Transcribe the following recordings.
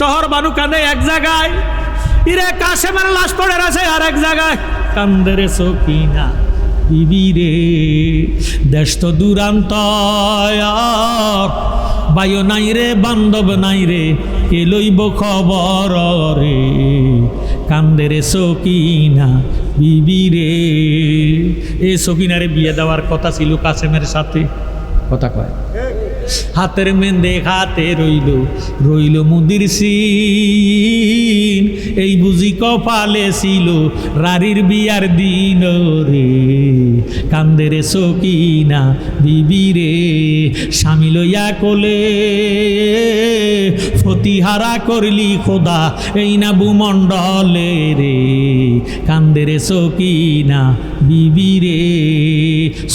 শহর বানু কাঁদে এক জায়গায়, ইরে কাশেমের লাশ পড়ে আছে আর এক জায়গায়। কান্দে রে সকিনা বিবি রে, দেশ তো দূরান্ত, বায়ু নাই রে বান্ধব নাই রে, কে লইব খবর রে। কান্দে রে সকিনা বিবি রে। এ সকিনারে বিয়ে দেওয়ার কথা ছিল কাসেমের সাথে, কথা কয়। হাতের মেন্দে হাতে রইল, রইল মুদির সিন, এই বুঝি কপালে ছিল রারির বিয়ার দিন রে। কান্দে রে সকিনা বিবি রে, স্বামী লইয়া কোলে ফতিহারা করলি খোদা এই না ভূমণ্ডলে রে। কান্দে রে সকিনা বিবি রে।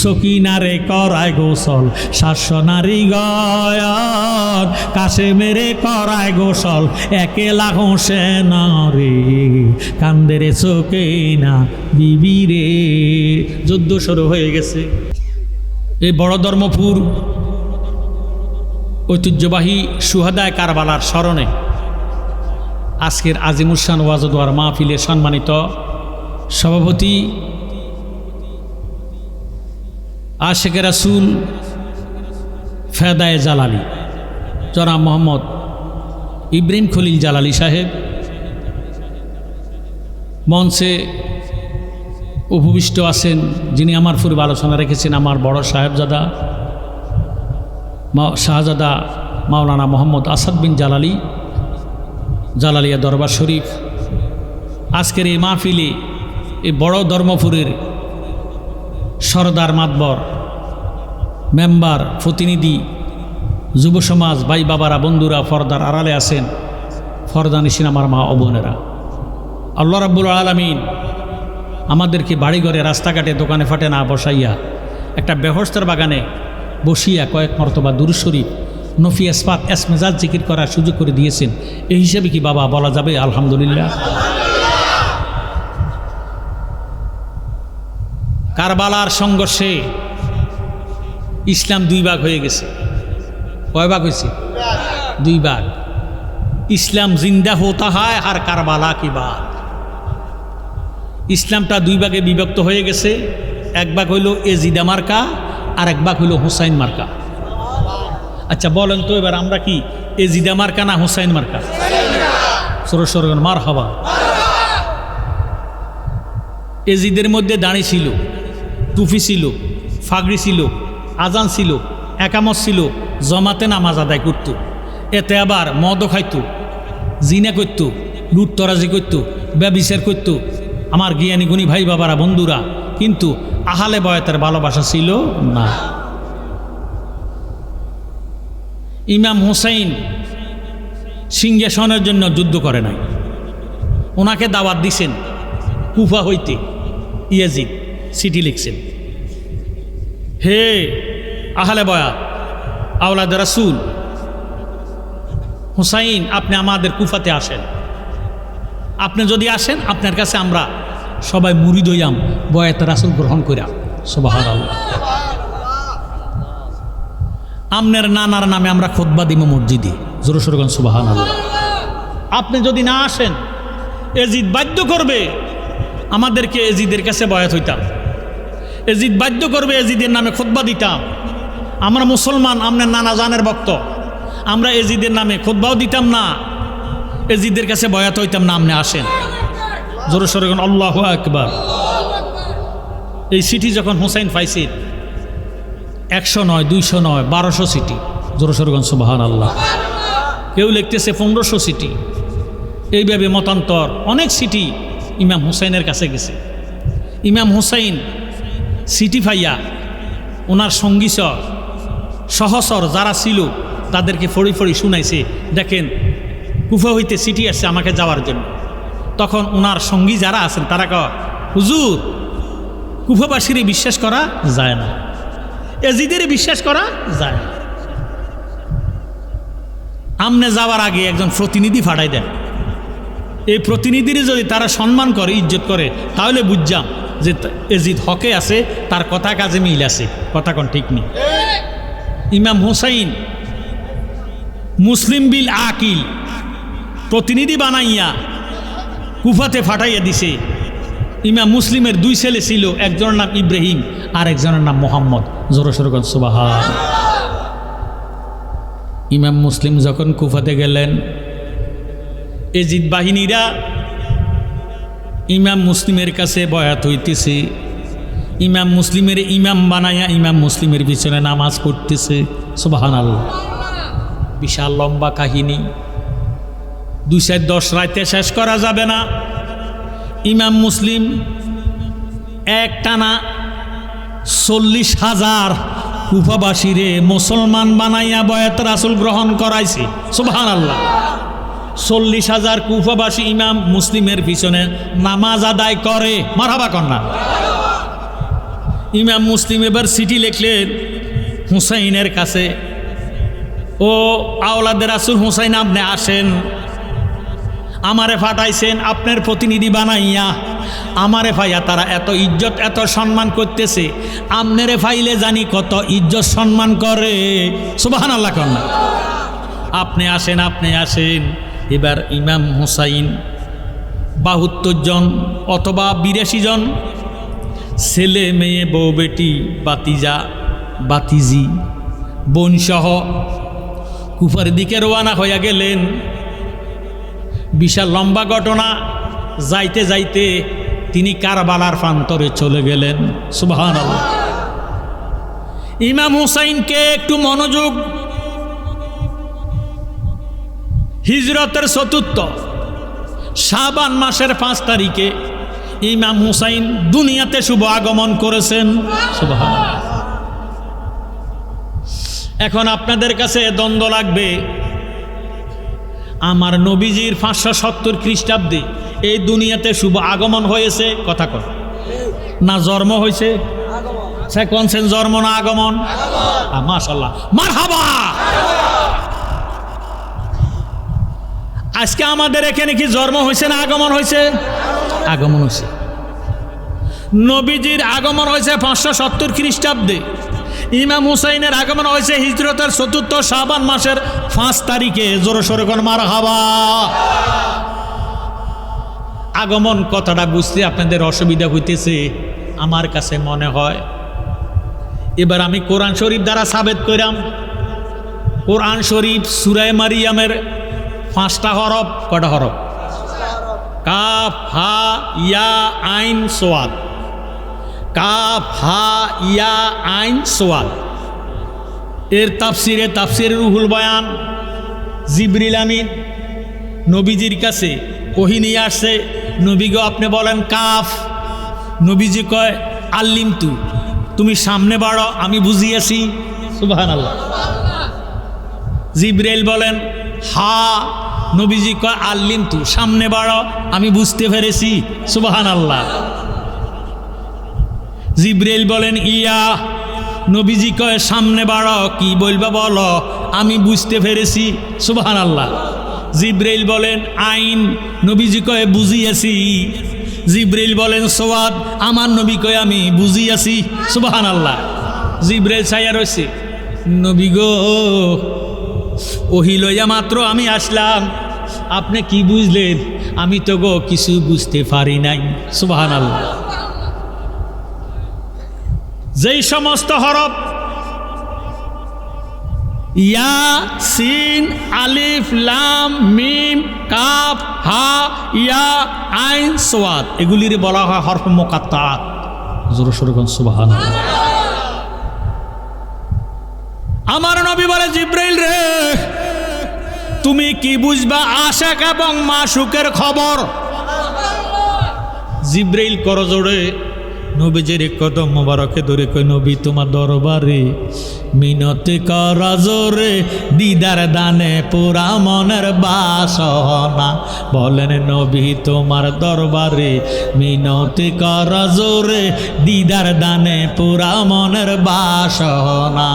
সকিনারে করায় গোসল শাসন নারী গয়ন, কাশেমেরে করায় গোসল একেলা হোসেন রে। কান্দে রে সকিনা বিবি রে। যুদ্ধ শুরু হয়ে গেছে। এই বড় ধর্মপুর ঐতিহ্যবাহী সুহাদায়ে কারবালার স্মরণে আজকের আজিমুসান ওয়াজ ও দোয়ার মাহফিলের সম্মানিত সভাপতি আশেকে রাসূল ফেদায়ে জালালী জনাব মোহাম্মদ ইব্রাহিম খলিল জালালী সাহেব, মঞ্চে উপবিষ্ট আছেন যিনি আমার পূর্বে আলোচনা রেখেছেন আমার বড় সাহেবজাদা শাহজাদা মাওলানা মোহাম্মদ আসাদ বিন জালালী, জালালিয়া দরবার শরীফ। আজকের এই মাহফিলে এই বড় ধর্মপুরের সরদার মাতবর মেম্বার প্রতিনিধি যুব সমাজ ভাই বাবারা বন্ধুরা পর্দার আড়ালে আছেন, পর্দা নিশিন আমার মা ও বোনেরা, আল্লাহ রাব্বুল আলামিন আমাদেরকে বাড়িঘরে রাস্তাঘাটে দোকানে ফাটে না বসাইয়া একটা বেহস্তের বাগানে বসিয়া কয়েক মর্তবা দুরূদ শরীফ নফি আসফাত এসমেজাজ জিকির করার সুযোগ করে দিয়েছেন। এই হিসেবে কি বাবা বলা যাবে আলহামদুলিল্লাহ? কারবালার সংঘর্ষে ইসলাম দুই ভাগ হয়ে গেছে। কয় ভাগ হয়েছে? দুই ভাগ। ইসলাম জিন্দা হতা হয় আর কারবালা কি বাদ। ইসলামটা দুই ভাগে বিভক্ত হয়ে গেছে। এক ভাগ হইল এজিদা মার্কা আর এক ভাগ হইল হুসাইন মার্কা। আচ্ছা বলেন তো এবার আমরা কি এজিদা মার্কা না হুসাইন মার্কা? সরসরগণ মার হবা। এজিদের মধ্যে দাঁড়ি ছিল, টুফি ছিল, ফাগড়ি ছিল, আজান ছিল, একামত ছিল, জমাতে নামাজ আদায় করত। এতে আবার মদও খাইত, জিনা করত, লুটতরাজি করত, ব্যভিচার করত। আমার জ্ঞানী গুণী ভাই বাবারা বন্ধুরা, কিন্তু আহলে বয়াতের ভালোবাসা ছিল না। ইমাম হুসাইন সিংহাসনের জন্য যুদ্ধ করে নাই, ওনাকে দাওয়াত দিছেন কুফা হইতে। ইয়াজিদ চিঠি লিখছেন, হে আহলে বয়াত আওলাদ রাসূল, হুসাইন আপনি আমাদের কুফাতে আসেন। আপনি যদি আসেন আপনার কাছে আমরা সবাই মুরিদ হইয়াম, বয়াত রাসূল গ্রহণ করিয়াম। সুবহানাল্লাহ। আমনের নানার নামে আমরা খুতবা দিব মসজিদে। জোরে সোরে বলেন সুবহানাল্লাহ। আপনি যদি না আসেন এজিদ বাধ্য করবে আমাদেরকে এজিদের কাছে বয়াত হইতাম, এজিদ বাধ্য করবে এজিদের নামে খুতবা দিতাম। আমরা মুসলমান, আপনার নানা জানের ভক্ত, আমরা এজিদের নামে খুতবাও দিতাম না, এজিদের কাছে বয়াত হইতাম না। আপনি আসেন। জোরে সোরে বলেন আল্লাহু আকবার। এই চিঠি যখন হুসাইন পাইছে 100 নয়, 200 নয়, 1200 চিঠি। জোরে সোরে বলেন সুবহানাল্লাহ। কেউ লিখতেছে 1500 চিঠি। এইভাবে মতান্তর অনেক চিঠি ইমাম হুসাইনের কাছে গেছে। ইমাম হুসাইন চিঠি পাইয়া ওনার সঙ্গী সহচর যারা ছিল তাদেরকে ফড়ি ফড়ি শুনাইছে, দেখেন কুফা হইতে চিঠি আসছে আমাকে যাওয়ার জন্য। তখন ওনার সঙ্গী যারা আছেন তারা কয়, হুজুর কুফাবাসীরে বিশ্বাস করা যায় না, এজিদের বিশ্বাস করা যায় না। আমনে যাওয়ার আগে একজন প্রতিনিধি ফাটাই দেন। এই প্রতিনিধির যদি তারা সম্মান করে, ইজ্জত করে, তাহলে বুঝলাম যে এজিদ হকে আছে, তার কথা কাজে মিল আছে। কথা কোন ঠিক নেই। ইমাম হুসাইন মুসলিম বিল আকিল, প্রতিনিধি বানাইয়া কুফাতে ফাটাইয়া দিছে। ইমাম মুসলিমের 2 ছেলে ছিল, একজনের নাম ইব্রাহিম আর একজনের নাম মোহাম্মদ। জোরে সোরে বলেন সুবহান। ইমাম মুসলিম যখন কুফাতে গেলেন, এজিদ বাহিনীরা ইমাম মুসলিমের কাছে বয়াত হইতেছে, ইমাম মুসলিমের ইমাম বানাইয়া ইমাম মুসলিমের পিছনে নামাজ পড়তেছে। সুবহানাল্লাহ। বিশাল লম্বা কাহিনী, 2-10 রাতে শেষ করা যাবে না। ইমাম মুসলিম এক টানা 40,000 কুফাবাসীরে মুসলমান বানাইয়া বয়াত রাসূল গ্রহণ করাইছে। সুবহানাল্লাহ। 40,000 কুফাবাসী ইমাম মুসলিমের পিছনে নামাজ আদায় করে। মারহাবা কন্যা। ইমাম মুসলিম এবার চিঠি লিখলেন হুসাইনের কাছে, ও আওলাদে রাসূল হুসাইন, আপনি আসেন, আমারে ফাটাইছেন আপনার প্রতিনিধি বানাইয়া, আমারে ফাইয়া তারা এত ইজ্জত এত সম্মান করতেছে, আমনেরে ফাইলে জানি কত ইজ্জত সম্মান করে। সুবহানাল্লাহ কন্যা। আপনি আসেন, আপনি আসেন। এবার ইমাম হুসাইন 72 জন অথবা 82 জন ছেলে মেয়ে বউ বেটি বাতিজা বাতিজি বোনসহ কুফার দিকে রওনা হইয়া গেলেন। বিশাল লম্বা ঘটনা। যাইতে যাইতে তিনি কারবালার প্রান্তরে চলে গেলেন। সুবহানাল্লাহ। ইমাম হুসাইনকে একটু মনোযোগ। হিজরতের 4th শাবান মাসের 5 তারিখে ইমাম হুসাইন দুনিয়াতে শুভ আগমন করেছেন। সুবহানাল্লাহ। এখন আপনাদের কাছে দ্বন্দ্ব লাগবে, আমার নবীজির 570 খ্রিস্টাব্দে এই দুনিয়াতে শুভ আগমন হয়েছে, কথা কর না জন্ম হয়েছে? সে কোনছেন জন্ম না আগমন? মাশাআল্লাহ, মারহাবা। আজকে আমাদের এখানে কি জন্ম হয়েছে না আগমন হয়েছে? আগমন হয়েছে। নবীজির আগমন হয়েছে 570 খ্রিস্টাব্দে, ইমাম হুসাইনের আগমন হয়েছে হিজরতের 4th শাবান মাসের 5 তারিখে। জোরে সোরে কোন মারহাবা। আগমন কথাটা বুঝতে আপনাদের অসুবিধা হইতেছে আমার কাছে মনে হয়। এবার আমি কোরআন শরীফ দ্বারা সাবেত কইরাম। কোরআন শরীফ সূরা মারিয়ামের 5টা হরফ। কয়টা হরফ? কাফ হা ইয়া আইন সোয়াদ। কাফ হা ইয়া আইন সোয়াদ। এর তাফসিরে রুহুল বয়ান। জিবরিল আমিন নবীজির কাছে ওহী নিয়ে আসছে, নবী গো আপনি বলেন কাফ। নবীজি কয় আল্লিম তু, তুমি সামনে বাড়ো আমি বুঝিয়েছি। সুবহানাল্লাহ। জিবরিল বলেন হা, নবীজি কয় আল্লিম তু, সামনে বাড়ো আমি বুঝতে পেরেছি। সুবহানাল্লাহ। জিবরিল বলেন ইয়া, নবীজি কয় সামনে বাড়ো, কি বলবা বলো আমি বুঝতে পেরেছি। সুবহানাল্লাহ। জিবরিল বলেন আইন, নবীজি কয় বুঝিয়েছি। জিবরিল বলেন সোয়াদ, আমার নবী কয় আমি বুঝিয়েছি। সুবহানাল্লাহ। জিবরিল ছায়া রয়েছে, নবী গো ওহী লইয়া মাত্র আমি আসলাম, আপনি কি বুঝলেন? আমি তো গো কিছু বুঝতে পারি নাই। সুবহানাল্লাহ। যেই সমস্ত হরফ ইয়া সিন আলিফ লাম মিম কাফ হা ইয়া আইন সোয়াদ, এগুলির বলা হয় হরফ মুকাত্তাআত। জোরে সোরে বলেন সুবহানাল্লাহ। আমার নবী বলে জিবরাইল রে, তুমি কি বুঝবা আশিক এবং মাশুকের খবর? জিবরাইল করজোড়ে নবীজির কদম মোবারকে ধরে কই নবী তোমার দরবারে মিনতি করা জোরে, দিদার দানে পুরা মনের বাসনা। বলেন নবী তোমার দরবারে মিনতি করা জোরে, দিদার দানে পুরা মনের বাসনা।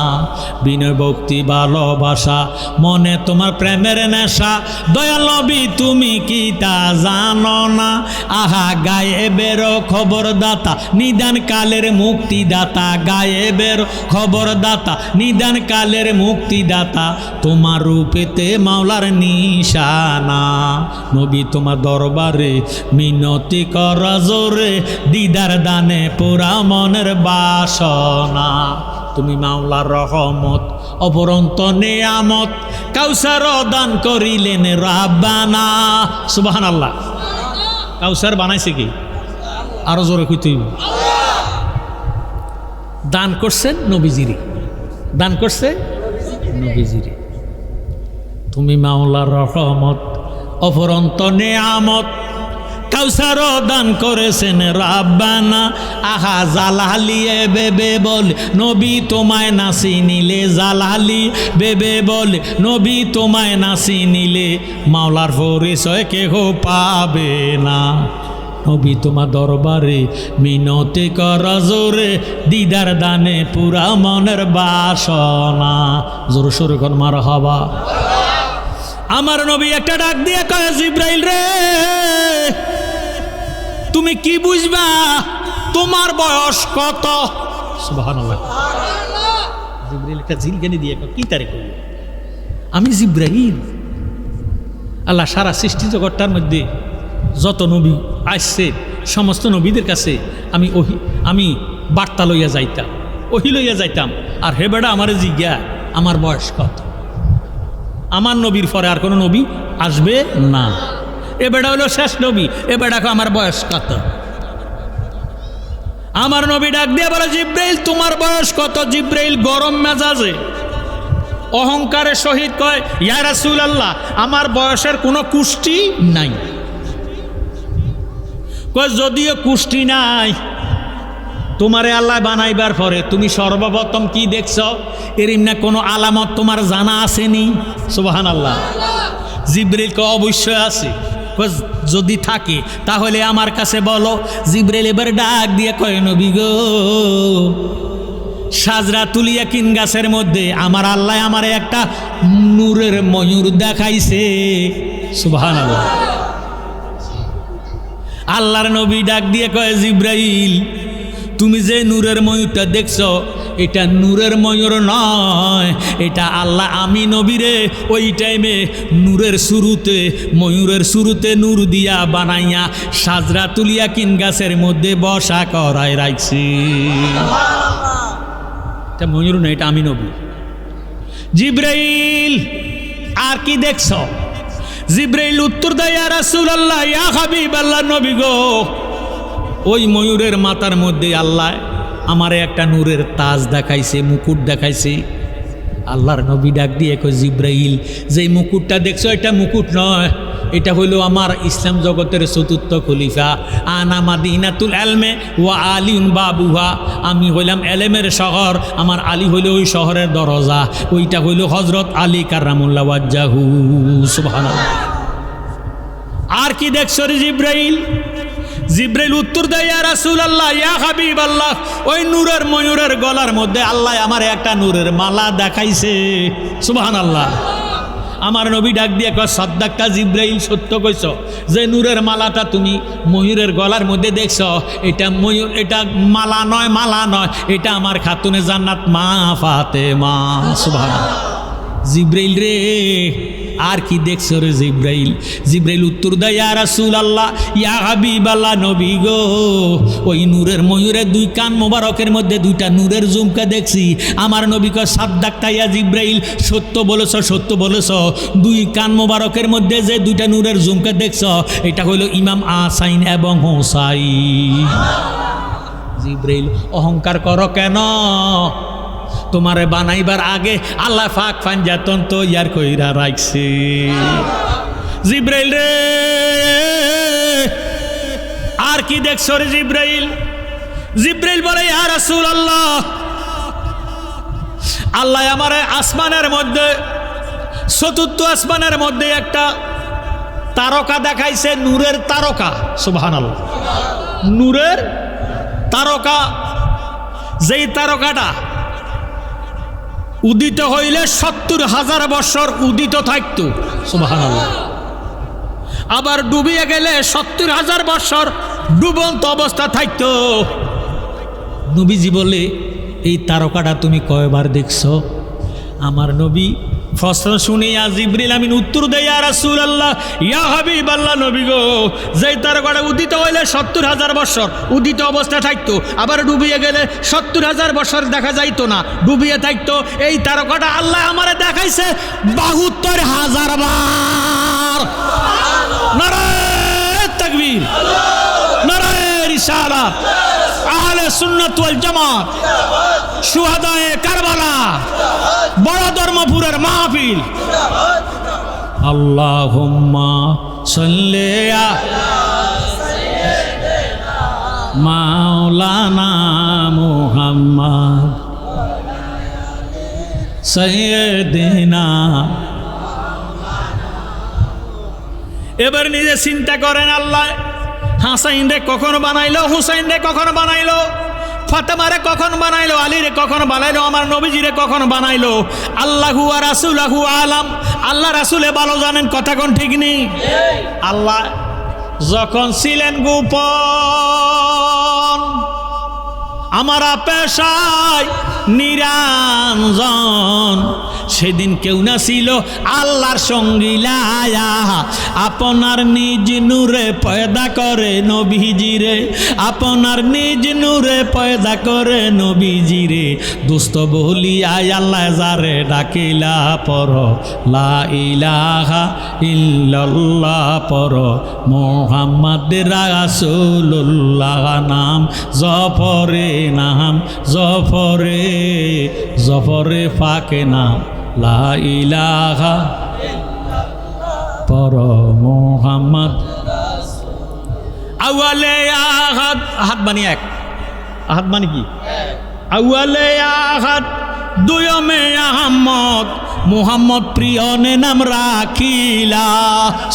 বিনয় ভক্তি ভালোবাসা মনে তোমার প্রেমের নেশা, দয়াল নবী তুমি কি তা জানো না? আহা গায়েবের খবরদাতা নিদান কালের মুক্তিদাতা, গায়েবের খবরদাতা নিদান কালের মুক্তিদাতা, তোমার রূপেতে মাওলার নিশানা। নবী তোমার দরবারে মিনতি করা জোরে দিদার দানে পুরা মনের বাসনা তুমি মাওলার রহমত অপরন্ত নেয়ামত কাউসার দান করিলেন রাব্বানা সুবহানাল্লাহ কাউসার বানাইছে কি আরো জোরে কইতেই দান করছেন নবীজিরে দান করছে নবীজিরে তুমি মাওলার রহমত অপরন্ত নেয়ামত কাউসার দান করেছেন রাব্বানা আহা জালালি বেবে বল নবী তোমায় নাসি নিলে জালালি বেবে বল নবী তোমায় নাসি নিলে মাওলার পরিচয় কেহ পাবে না নবী তোমার দরবারে মিনতি কর জোরে দিদার দানে পুরা মনের বাসনা জোর সোরে কোন মারহাবা আমার নবী একটা ডাক দিয়ে কয় জিব্রাইল রে তুমি কি বুঝবা তোমার বয়স কত সুবহানাল্লাহ জিব্রাইল একটা জিলগানি দিয়ে কি তারে কইল আমি জিব্রাইল আল্লাহ সারা সৃষ্টি জগৎটার মধ্যে যত নবী আসছে সমস্ত নবীদের কাছে আমি বার্তা লইয়া যাইতাম ওহি লইয়া যাইতাম আর হে বেড়া আমার জিজ্ঞা আমার বয়স কত আমার নবীর পরে আর কোনো নবী আসবে না এ বেড়া হলো শেষ নবী এ বেড়াকে আমার বয়স কত আমার নবী ডাক দিয়ে বলে জিব্রাইল তোমার বয়স কত জিব্রাইল গরম মেজাজে অহংকারের সহিত কয় ইয়া রাসূলুল্লাহ আমার বয়সের কোনো কুষ্টি নাই কয় যদিও কুষ্টি নাই তোমারে আল্লাহ বানাইবার পরে তুমি সর্বপ্রথম কি দেখছ এরম না কোনো আলামত তোমার জানা আসেনি সুবহানাল্লাহ জিব্রাইল কয় অবশ্যই আছে যদি থাকে তাহলে আমার কাছে বলো জিব্রাইল এবার ডাক দিয়ে কয় নবী গো সাজরাতুল ইয়াকিন গাছের মধ্যে আমার আল্লাহ আমারে একটা নূরের ময়ূর দেখাইছে সুবহানাল্লাহ আল্লাহর নবী ডাক দিয়ে কয় জিব্রাইল তুমি যে নূরের ময়ূরটা দেখছো এটা নূরের ময়ূর নয় এটা আল্লাহ আমি নবীরে ওই টাইমে নূরের শুরুতে ময়ূরের শুরুতে নূর দিয়া বানাইয়া সাজরাতুল ইয়াকিন গাছের মধ্যে বসা করায় রাখছি এটা ময়ূর না এটা আমি নবী জিব্রাইল আর কি দেখছো জিব্রাইল উত্তর দেয় ইয়া রাসূলুল্লাহ ইয়া হাবিবাল্লাহ নবী গো ওই ময়ূরের মাথার মধ্যে আল্লাহ আমারে একটা নূরের তাজ দেখাইছে মুকুট দেখাইছে আল্লাহর নবী ডাক দিয়ে কয় জিব্রাইল যেই মুকুটটা দেখছো এটা মুকুট নয় এটা হইল আমার ইসলাম জগতের চতুর্থ খলিফা আনা মাদিনাতুল ইলমে ওয়া আলিউন বাবুহা আমি হইলাম এলেমের শহর আমার আলী হইল ওই শহরের দরজা ওইটা হইল হযরত আলী কাররামুল্লাহ ওয়াজহু সুবহানাল্লাহ আর কি দেখছো রে জিব্রাইল জিব্রাইল উত্তর দেয় ইয়া রাসূলুল্লাহ ইয়া হাবিবাল্লাহ ওই নূরের ময়ূরের গলার মধ্যে আল্লাহ আমার একটা নূরের মালা দেখাইছে সুবহানাল্লাহ আমার নবী ডাক দিয়ে কয় সাদ্দাক্কা জিব্রাইল সত্য কইছো যে নূরের মালাটা তুমি ময়ূরের গলার মধ্যে দেখছো এটা ময়ূর এটা মালা নয় এটা আমার খাতুনে জান্নাত মা ফাতেমা সুবহানাল্লাহ জিব্রাইল রে আর কি দেখছো রে জিব্রাইল জিব্রাইল উত্তর দেয় ইয়া রাসূলুল্লাহ ইয়া হাবিবাল্লাহ নবী গো ওই নূরের ময়ূরের দুই কান মোবারকের মধ্যে দুইটা নূরের ঝুমকা দেখছি আমার নবী কয় সাদ্দাক্তা ইয়া জিব্রাইল সত্য বলেছো দুই কান মোবারকের মধ্যে যে দুইটা নূরের ঝুমকা দেখছো এটা হলো ইমাম আসাইন এবং হোসাইন জিব্রাইল অহংকার করো কেন তোমারে বানাইবার আগে আল্লাহ পাক ফাঞ্জাতন তো ইয়ার কইরা রাখছে জিব্রাইল রে আর কি দেখছো রে জিব্রাইল বলে ইয়া রাসূলুল্লাহ আল্লাহ আমারে আসমানের মধ্যে চতুর্থ আসমানের মধ্যে একটা তারকা দেখাইছে নূরের তারকা সুবহানাল্লাহ নূরের তারকা যেই তারকাটা উদিত হইলে ৭০,০০০ বছর উদিত থাকত সুবহানাল্লাহ আবার ডুবিয়ে গেলে ৭০,০০০ বছর ডুবন্ত অবস্থা থাকত নবীজি বলে এই তারকাটা তুমি কয়বার দেখছো আমার নবী প্রশ্ন শুনিয়া জিবরিল আমিন উত্তর দেয়, ইয়া রাসূলুল্লাহ, ইয়া হাবিবাল্লাহ, নবী গো, যেই তারকাটা উদিত হইলে ৭০,০০০ বছর উদিত অবস্থা থাকতো, আবার ডুবিয়ে গেলে ৭০,০০০ বছর দেখা যাইতো না, ডুবিয়ে থাকতো। এই তারকাটা আল্লাহ আমারে দেখাইছে ৭২,০০০ বার। নারায়ে তাকবীর, নারায়ে রিসালাত, আহলে সুন্নাত ওয়াল জামাত, শুহাদায়ে কারবালা, বড় ধর্মপুরের মাহফিল। আল্লাহুম্মা সাল্লি আলা মাওলানা মুহাম্মদ সাইয়্যিদিনা। এবার নিজে চিন্তা করেন, আল্লাহ হাসাইন রে কখন বানাইলো, হুসাইন রে কখন বানাইলো, ফাতেমারে কখন বানাইলো, আলীরে কখন বানাইলো, আমার নবীজিরে কখন বানাইলো? আল্লাহু ওয়া রাসূলুহু আলাম। আল্লাহ রাসূলে ভালো জানেন, কথা কোন ঠিক নেই? আল্লাহ যখন ছিলেন গোপন, আমার পেশায় নিরঞ্জন, সেদিন কেউ না ছিল আল্লাহর সঙ্গী লায়া, আপনার নিজ নূরে পয়দা করে নবীজিরে, আপনার নিজ নূরে পয়দা করে নবীজিরে। দোস্ত বলিয়াই আল্লাহ যারে ডাকিলা পর, লা ইলাহা ইল্লাল্লাহ পর, মুহাম্মদ রাসূলুল্লাহ নাম জফরে, নাম জফরে, জফরে ফাকে নাম, লা ইলাহা পর মুহাম্মদ। আউয়ালে আহাদ, আহাদ মানে এক, আহাদ মানে কি? আউয়ালে আহাদ, দুয়মে আহমদ, মুহাম্মদ প্রিয়নে নাম রাখিলা।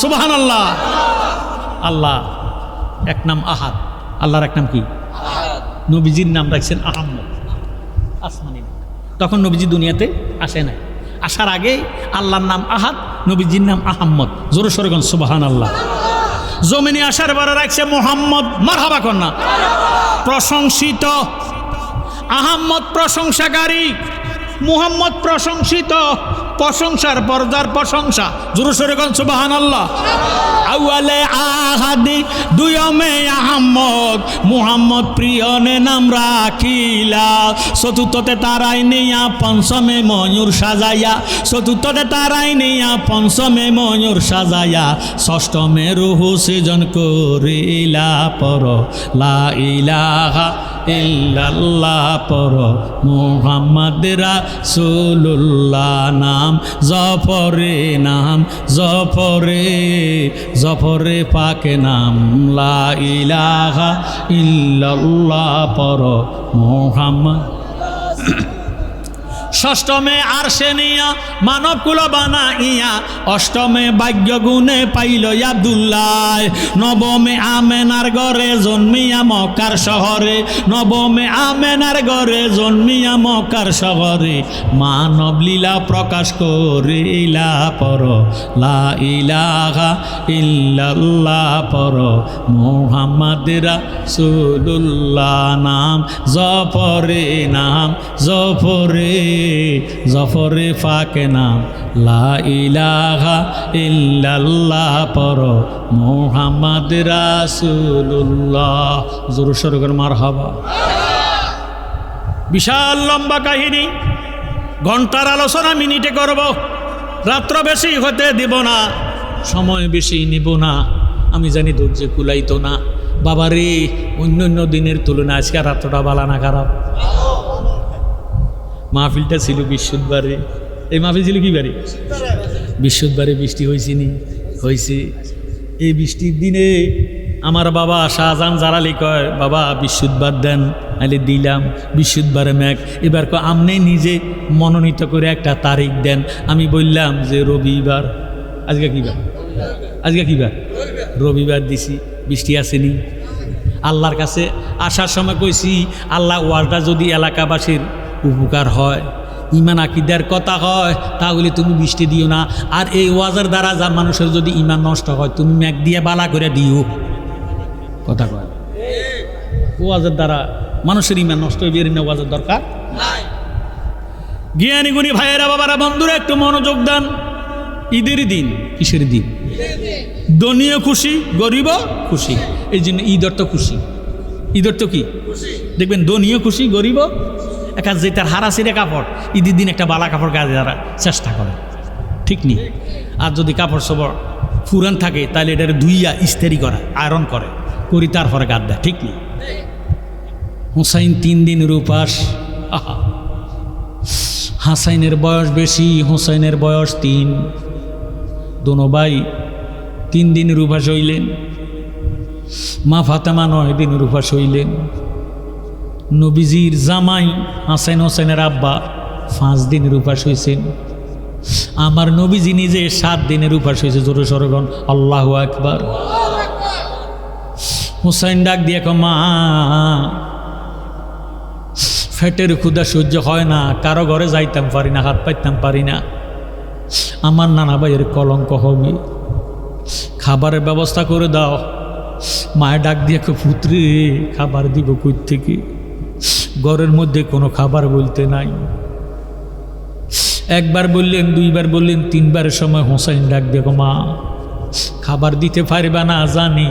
সুবহানাল্লাহ। আল্লাহ এক নাম আহাদ, আল্লাহর এক নাম কি? নবীজির নাম রাখছেন আহম্মদ, আসমানি। তখন নবীজি দুনিয়াতে আসে নাই, আসার আগে আল্লাহর নাম আহাদ, নবীজির নাম আহম্মদ। জোরে সোরে কোন সুবহানাল্লাহ। জমিনে আসার পরে রাখছে মুহাম্মদ, মারহাবা কন্যা, প্রশংসিত। আহম্মদ প্রশংসাকারী, মুহাম্মদ প্রশংসিত, প্রশংসার পর্দার প্রশংসা। জোরে সোরে কোন সুবহানাল্লাহ। আউয়ালে আহাদি, দুয়মে আহম্মদ, মুহাম্মদ প্রিয়নে নাম রাখিলা। চতুর্থতে তারাই নিয়া পঞ্চমে ময়ূর সাজাইয়া, চতুর্থতে তারাই নিয়া পঞ্চমে ময়ূর সাজাইয়া, ষষ্ঠমে রুহু সৃজন করিলা পর, লা ইলাহা ইল্লাল্লাহ পর, মুহাম্মদ রাসূলুল্লাহ নাম জফরে, নাম জফরে, জফরে পাকে নাম, লা ইলাহা ইল্লাল্লাহ পর, মুহাম্মদ। ষষ্ঠমে আরশে নিয়া মানব কুল বানাইয়া, অষ্টমে ভাগ্য গুণে পাইল আব্দুল্লাহ, নবমে আমেনার ঘরে জন্মিয়া মক্কার শহরে, নবমে আমেনার ঘরে জন্মিয়া মক্কার শহরে, মানব লীলা প্রকাশ করিলা পর, লা ইলাহা ইল্লাল্লাহ পর, মুহাম্মদ রাসূলুল্লাহ নাম জফরে, নাম জফরে, জফরে ফাকে নাম, লা ইলাহা ইল্লাল্লাহ পর, মুহাম্মদ রাসূলুল্লাহ। জোরে সোরে করে মারহাবা। বিশাল লম্বা কাহিনী, ঘন্টার আলোচনা মিনিটে করব, রাত্র বেশি হতে দিব না, সময় বেশি নিব না। আমি জানি ধৈর্য কুলাইতো না বাবারে, অন্য অন্য দিনের তুলনায় আজকে রাত্রটা বালা না খারাপ। মাহফিলটা ছিল বৃহস্পতিবারে, এই মাহফিল ছিল কি বারে? বৃহস্পতিবারে। বৃষ্টি হয়েছে নি? হয়েছে। এই বৃষ্টির দিনে আমার বাবা শাহজাহান জালালি কয়, বাবা বৃহস্পতিবার দেন, আইলে দিলাম। বৃহস্পতিবারে ম্যাক, এবার আমনে নিজে মনোনীত করে একটা তারিখ দেন। আমি বললাম যে রবিবার। আজকে কী বার? আজকে কী বার? রবিবার দিছি। বৃষ্টি আসেনি। আল্লাহর কাছে আসার সময় কইছি, আল্লাহ ওয়াজটা যদি এলাকাবাসীর উপকার হয়, ইমান আকিদার কথা হয়, তাহলে তুমি বৃষ্টি দিও না। আর এই ওয়াজের দ্বারা যা মানুষের যদি ইমান নষ্ট হয়, তুমি ম্যাক দিয়ে বালা করে দিও। কথা কয়, ওয়াজের দ্বারা মানুষের ইমান নষ্ট হয়ে বেরিয়ে না, ওয়াজের দরকার নাই। জ্ঞানী গুণী ভাইয়েরা, বাবারা, বন্ধুরা, একটু মনোযোগ দেন। ঈদের দিন, কিসের দিন? ধনীও খুশি, গরিবও খুশি। এই জন্য ঈদ অর্থ খুশি। ঈদ অর্থ কি? দেখবেন ধনীও খুশি, গরিবও। একা যে তার হারাছিরে কাপড়, ঈদের দিন একটা বালা কাপড় গায়ে যারা চেষ্টা করে, ঠিক নেই? আর যদি কাপড় সবর পুরান থাকে তাহলে এটার ধুইয়া ইস্তেরি করা, আয়রন করি তারপরে গাদ দেয়, ঠিক নেই? হুসাইন 3 দিনের উপাস। হাসাইনের বয়স বেশি, হুসাইনের বয়স 3। দোনো ভাই 3 দিনের উপাস হইলেন। মা ফাতেমা 9 দিনের উপাস হইলেন। নবীজির জামাই হাসাইন হোসেনের আব্বা 5 দিনের উপাস হয়েছেন। আমার নবীজি নিজে 7 দিনের উপাস হয়েছে। জোরে সরগণ আল্লাহু আকবার। হুসাইন ডাক দিয়ে মা, ফেটের ক্ষুধা সহ্য হয় না, কারো ঘরে যাইতাম পারি না, হাত পাইতাম পারি না, আমার নানা ভাইয়ের কলঙ্ক হবে, খাবারের ব্যবস্থা করে দাও। মায়ের ডাক দিয়ে পুত্রে, খাবার দিব কই থেকে? ঘরের মধ্যে কোনো খাবার বলতে নাই। একবার বললেন, 2বার বললেন, 3বারের সময় হোসাইন ডাক দিয়ে মা, খাবার দিতে পারবে না জানি,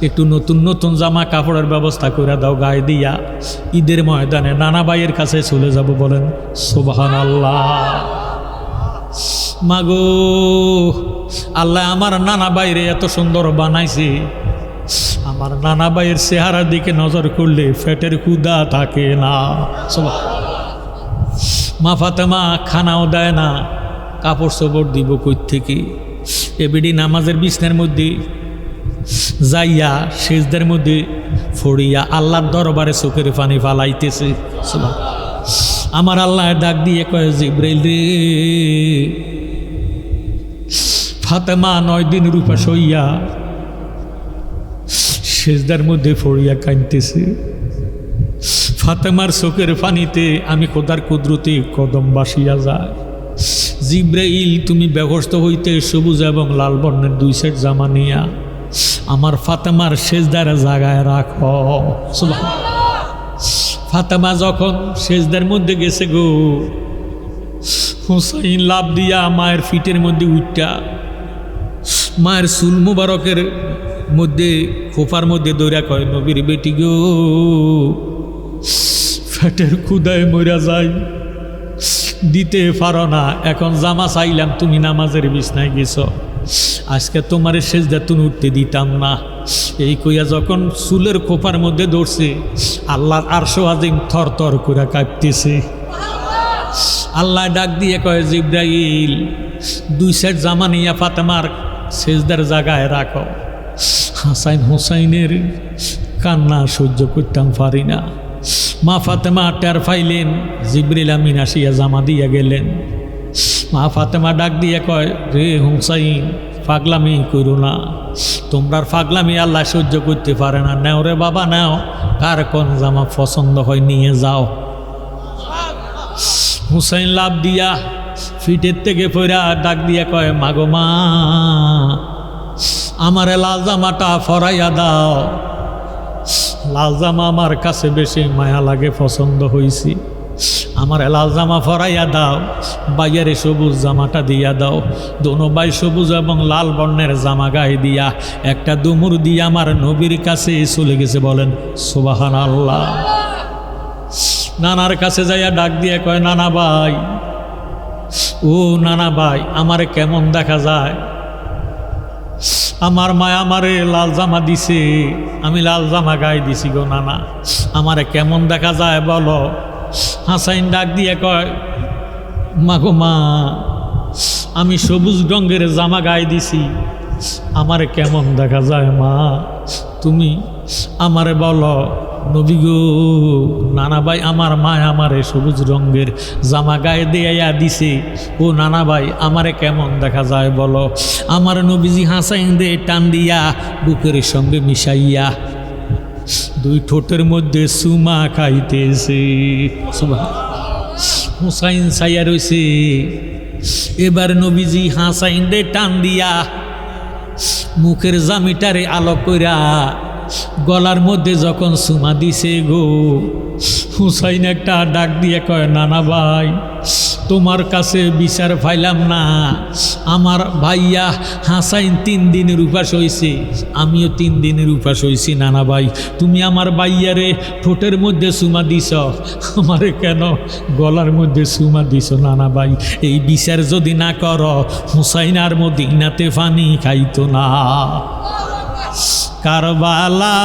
একটু নতুন নতুন জামা কাপড়ের ব্যবস্থা করে দাও, গায়ে দিয়া ঈদের ময়দানে নানা ভাইয়ের কাছে চলে যাব। বলেন সুবহানাল্লাহ। মাগো, আল্লাহ আমার নানা ভাইরে এত সুন্দর বানাইছে, আমার নানা ভাইয়ের চেহারার দিকে নজর করলে ফেটের ক্ষুধা থাকে না। মা ফাতেমা খানাও দেয় না, কাপড় চোপড় দিব কই থেকে? এবিডি নামাজের বিছনার মধ্যে যাইয়া সেজদার মধ্যে ফড়িয়া আল্লাহর দরবারে চোখের পানি ফালাইতেছে। আমার আল্লাহ ডাক দিয়ে কয়, জিব্রাইল রে, ফাতেমা 9 দিনের উপাস হইয়া সেজদার মধ্যে ফড়িয়া কাঁদতেছে। ফাতেমার চোখের পানিতে আমি খোদার কুদরতে কদম বাসিয়া যায়। জিব্রাইল, তুমি ব্যবস্থ হইতে সবুজ এবং লাল বর্ণের 2 সেট জামা নিয়া আমার ফাতেমার সেজদার জায়গায় রাখো। ফাতেমা যখন সেজদার মধ্যে গেছে গো, হুসাইন লাভ দিয়া মায়ের ফিটের মধ্যে উঠটা মায়ের চুল মুবারকের মধ্যে খোপার মধ্যে দৌড়া কয়, নবীর বেটি গো, ফেটের ক্ষুদায় মরা যায়, দিতে পারো না, এখন জামা চাইলাম, তুমি নামাজের বিছনায় গেছ, আজকে তোমার সেজদা তুমি উঠতে দিতাম না। এই কইয়া যখন চুলের খোপার মধ্যে দৌড়ছে, আল্লাহর আরশ আজিম থর থর করে কাঁপতেছে। আল্লাহ ডাক দিয়ে কয়, জিব্রাইল, 2 সেট জামা নিয়া ফাতেমার সেজদার জায়গায় রাখো। হাসাইন হোসাইনের কান্না সহ্য করতাম পারি না। মা ফাতেমা টের পাইলেন, জিবরিল আমিন আসিয়া জামা দিয়া গেলেন। মা ফাতেমা ডাক দিয়ে কয়, রে হোসাইন, পাগলামি করো না, তোমরার পাগলামি আল্লাহ সহ্য করতে পারে না। নেও রে বাবা, নেও, কার কোন জামা পছন্দ হয় নিয়ে যাও। হুসাইন লাভ দিয়া ফিটের থেকে পড়া ডাক দিয়া কয়, মাগো মা, আমারে লাল জামাটা ফরাইয়া দাও, লাল জামা আমার কাছে বেশি মায়া লাগে, পছন্দ হয়েছি, আমার লাল জামা ফরাইয়া দাও। বাইয়ারে সবুজ জামাটা দিয়া দাও। দোনো ভাই সবুজ এবং লাল বর্ণের জামা গায়ে দিয়া একটা দুমুর দিয়া আমার নবীর কাছে চলে গেছে। বলেন সুবহানাল্লাহ। নানার কাছে যাইয়া ডাক দিয়ে কয়, নানা ভাই, ও নানা ভাই, আমারে কেমন দেখা যায়? আমার মায়া আমারে লাল জামা দিছে, আমি লাল জামা গায়ে দিছি গো নানা, আমারে কেমন দেখা যায় বলো। হাসাইন ডাক দিয়ে কয়, মাগো মা, আমি সবুজ রঙের জামা গায়ে দিছি, আমারে কেমন দেখা যায় মা, তুমি আমারে বলো। নবী গো, নানা ভাই, আমার মা আমারে সবুজ রঙের জামা গায়ে দিয়া দিছে, ও নানা ভাই, আমারে কেমন দেখা যায় বলো। আমার নবীজি হাসাইন দে টান দিয়া বুকের সঙ্গে মিশাইয়া 2 ঠোঁটের মধ্যে সুমা খাইতেছে। হুসাইন ছাইয়া রয়েছে। এবার নবীজি হাসাইন দে টান দিয়া মুখের জামিটারে আলো কইরা গলার মধ্যে যখন সুমা দিছে গো, হুসাইন একটা ডাক দিয়ে কয়, নানা ভাই তোমার কাছে বিচার পাইলাম না, আমার ভাইয়া হাসাইন 3 দিনের উপাস হয়েছে, আমিও 3 দিনের উপাস হয়েছি। নানা ভাই তুমি আমার ভাইয়ারে ঠোঁটের মধ্যে চুমা দিছ, আমারে কেন গলার মধ্যে চুমা দিছ? নানা ভাই এই বিচার যদি না কর হুসাইন আর মদিনাতে পানি খাইতো না। কারবালা